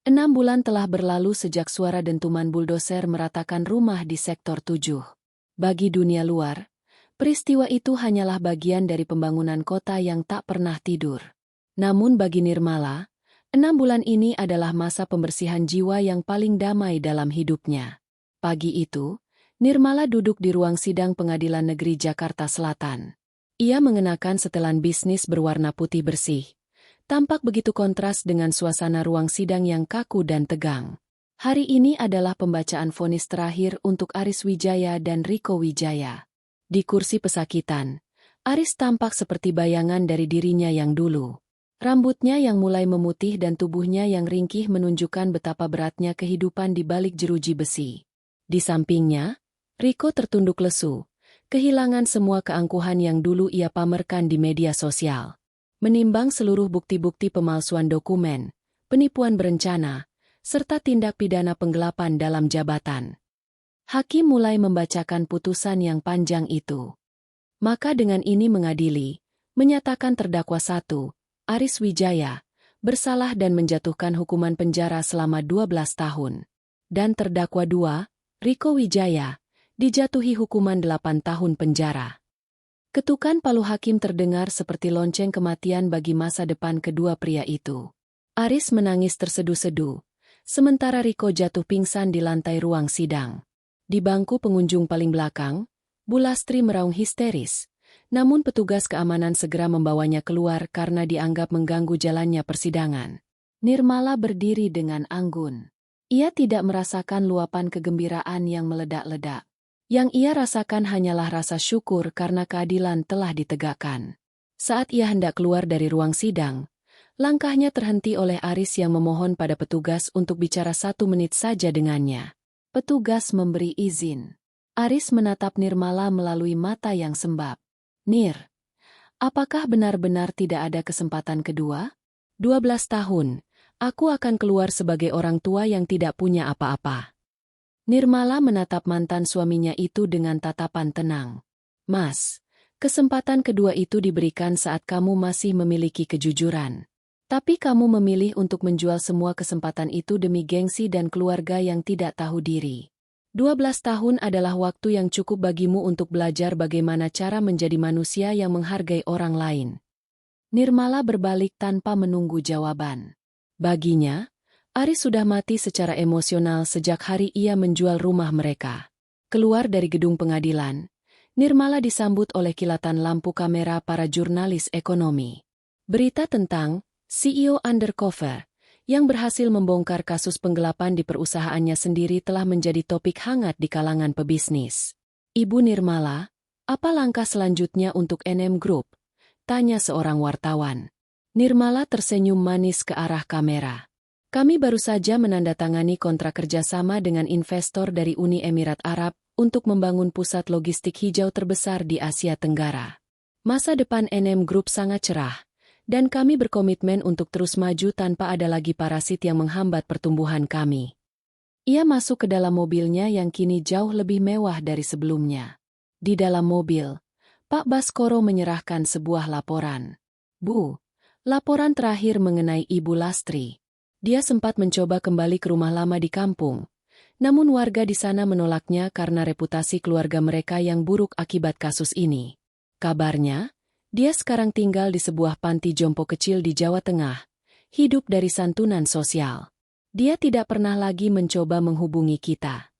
6 bulan telah berlalu sejak suara dentuman buldoser meratakan rumah di sektor 7. Bagi dunia luar, peristiwa itu hanyalah bagian dari pembangunan kota yang tak pernah tidur. Namun bagi Nirmala, 6 bulan ini adalah masa pembersihan jiwa yang paling damai dalam hidupnya. Pagi itu, Nirmala duduk di ruang sidang Pengadilan Negeri Jakarta Selatan. Ia mengenakan setelan bisnis berwarna putih bersih. Tampak begitu kontras dengan suasana ruang sidang yang kaku dan tegang. Hari ini adalah pembacaan vonis terakhir untuk Aris Wijaya dan Riko Wijaya. Di kursi pesakitan, Aris tampak seperti bayangan dari dirinya yang dulu. Rambutnya yang mulai memutih dan tubuhnya yang ringkih menunjukkan betapa beratnya kehidupan di balik jeruji besi. Di sampingnya, Riko tertunduk lesu, kehilangan semua keangkuhan yang dulu ia pamerkan di media sosial. Menimbang seluruh bukti-bukti pemalsuan dokumen, penipuan berencana, serta tindak pidana penggelapan dalam jabatan. Hakim mulai membacakan putusan yang panjang itu. Maka dengan ini mengadili, menyatakan terdakwa 1, Aris Wijaya, bersalah dan menjatuhkan hukuman penjara selama 12 tahun. Dan terdakwa 2, Riko Wijaya, dijatuhi hukuman 8 tahun penjara. Ketukan palu hakim terdengar seperti lonceng kematian bagi masa depan kedua pria itu. Aris menangis terseduh-seduh, sementara Riko jatuh pingsan di lantai ruang sidang. Di bangku pengunjung paling belakang, Bulastri meraung histeris, namun petugas keamanan segera membawanya keluar karena dianggap mengganggu jalannya persidangan. Nirmala berdiri dengan anggun. Ia tidak merasakan luapan kegembiraan yang meledak-ledak. Yang ia rasakan hanyalah rasa syukur karena keadilan telah ditegakkan. Saat ia hendak keluar dari ruang sidang, langkahnya terhenti oleh Aris yang memohon pada petugas untuk bicara 1 menit saja dengannya. Petugas memberi izin. Aris menatap Nirmala melalui mata yang sembab. Nir, apakah benar-benar tidak ada kesempatan kedua? 12 tahun, aku akan keluar sebagai orang tua yang tidak punya apa-apa. Nirmala menatap mantan suaminya itu dengan tatapan tenang. Mas, kesempatan kedua itu diberikan saat kamu masih memiliki kejujuran. Tapi kamu memilih untuk menjual semua kesempatan itu demi gengsi dan keluarga yang tidak tahu diri. 12 tahun adalah waktu yang cukup bagimu untuk belajar bagaimana cara menjadi manusia yang menghargai orang lain. Nirmala berbalik tanpa menunggu jawaban. Baginya, Aris sudah mati secara emosional sejak hari ia menjual rumah mereka. Keluar dari gedung pengadilan, Nirmala disambut oleh kilatan lampu kamera para jurnalis ekonomi. Berita tentang CEO undercover yang berhasil membongkar kasus penggelapan di perusahaannya sendiri telah menjadi topik hangat di kalangan pebisnis. Ibu Nirmala, apa langkah selanjutnya untuk NM Group? Tanya seorang wartawan. Nirmala tersenyum manis ke arah kamera. Kami baru saja menandatangani kontrak kerjasama dengan investor dari Uni Emirat Arab untuk membangun pusat logistik hijau terbesar di Asia Tenggara. Masa depan NM Group sangat cerah, dan kami berkomitmen untuk terus maju tanpa ada lagi parasit yang menghambat pertumbuhan kami. Ia masuk ke dalam mobilnya yang kini jauh lebih mewah dari sebelumnya. Di dalam mobil, Pak Baskoro menyerahkan sebuah laporan. Bu, laporan terakhir mengenai Ibu Lastri. Dia sempat mencoba kembali ke rumah lama di kampung, namun warga di sana menolaknya karena reputasi keluarga mereka yang buruk akibat kasus ini. Kabarnya, dia sekarang tinggal di sebuah panti jompo kecil di Jawa Tengah, hidup dari santunan sosial. Dia tidak pernah lagi mencoba menghubungi kita.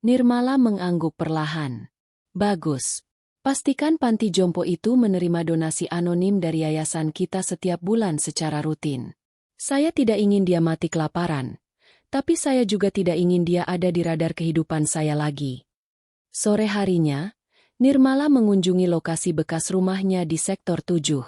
Nirmala mengangguk perlahan. Bagus. Pastikan panti jompo itu menerima donasi anonim dari yayasan kita setiap bulan secara rutin. Saya tidak ingin dia mati kelaparan, tapi saya juga tidak ingin dia ada di radar kehidupan saya lagi. Sore harinya, Nirmala mengunjungi lokasi bekas rumahnya di Sektor 7.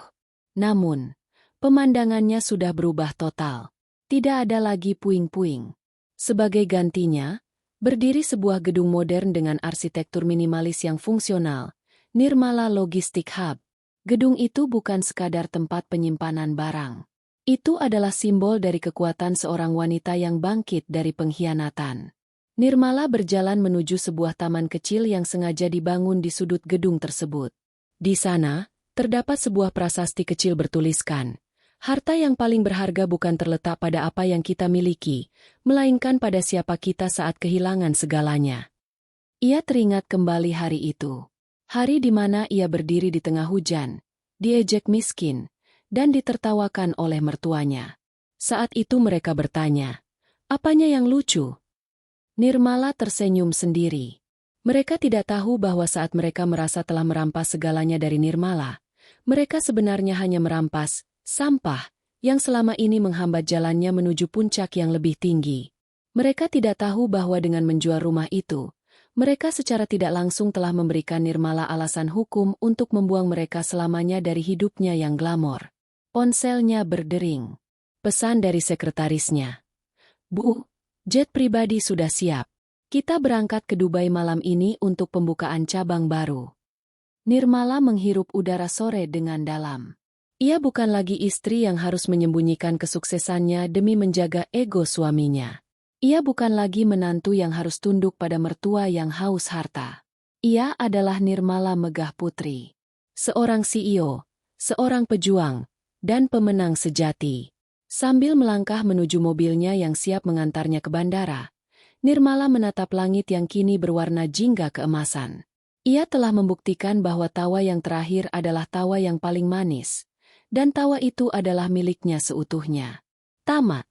Namun, pemandangannya sudah berubah total. Tidak ada lagi puing-puing. Sebagai gantinya, berdiri sebuah gedung modern dengan arsitektur minimalis yang fungsional, Nirmala Logistic Hub. Gedung itu bukan sekadar tempat penyimpanan barang. Itu adalah simbol dari kekuatan seorang wanita yang bangkit dari pengkhianatan. Nirmala berjalan menuju sebuah taman kecil yang sengaja dibangun di sudut gedung tersebut. Di sana, terdapat sebuah prasasti kecil bertuliskan, harta yang paling berharga bukan terletak pada apa yang kita miliki, melainkan pada siapa kita saat kehilangan segalanya. Ia teringat kembali hari itu. Hari di mana ia berdiri di tengah hujan, diejek miskin, dan ditertawakan oleh mertuanya. Saat itu mereka bertanya, apanya yang lucu? Nirmala tersenyum sendiri. Mereka tidak tahu bahwa saat mereka merasa telah merampas segalanya dari Nirmala, mereka sebenarnya hanya merampas sampah yang selama ini menghambat jalannya menuju puncak yang lebih tinggi. Mereka tidak tahu bahwa dengan menjual rumah itu, mereka secara tidak langsung telah memberikan Nirmala alasan hukum untuk membuang mereka selamanya dari hidupnya yang glamor. Ponselnya berdering. Pesan dari sekretarisnya. Bu, jet pribadi sudah siap. Kita berangkat ke Dubai malam ini untuk pembukaan cabang baru. Nirmala menghirup udara sore dengan dalam. Ia bukan lagi istri yang harus menyembunyikan kesuksesannya demi menjaga ego suaminya. Ia bukan lagi menantu yang harus tunduk pada mertua yang haus harta. Ia adalah Nirmala Megah Putri. Seorang CEO, seorang pejuang, dan pemenang sejati. Sambil melangkah menuju mobilnya yang siap mengantarnya ke bandara, Nirmala menatap langit yang kini berwarna jingga keemasan. Ia telah membuktikan bahwa tawa yang terakhir adalah tawa yang paling manis, dan tawa itu adalah miliknya seutuhnya. Tamat.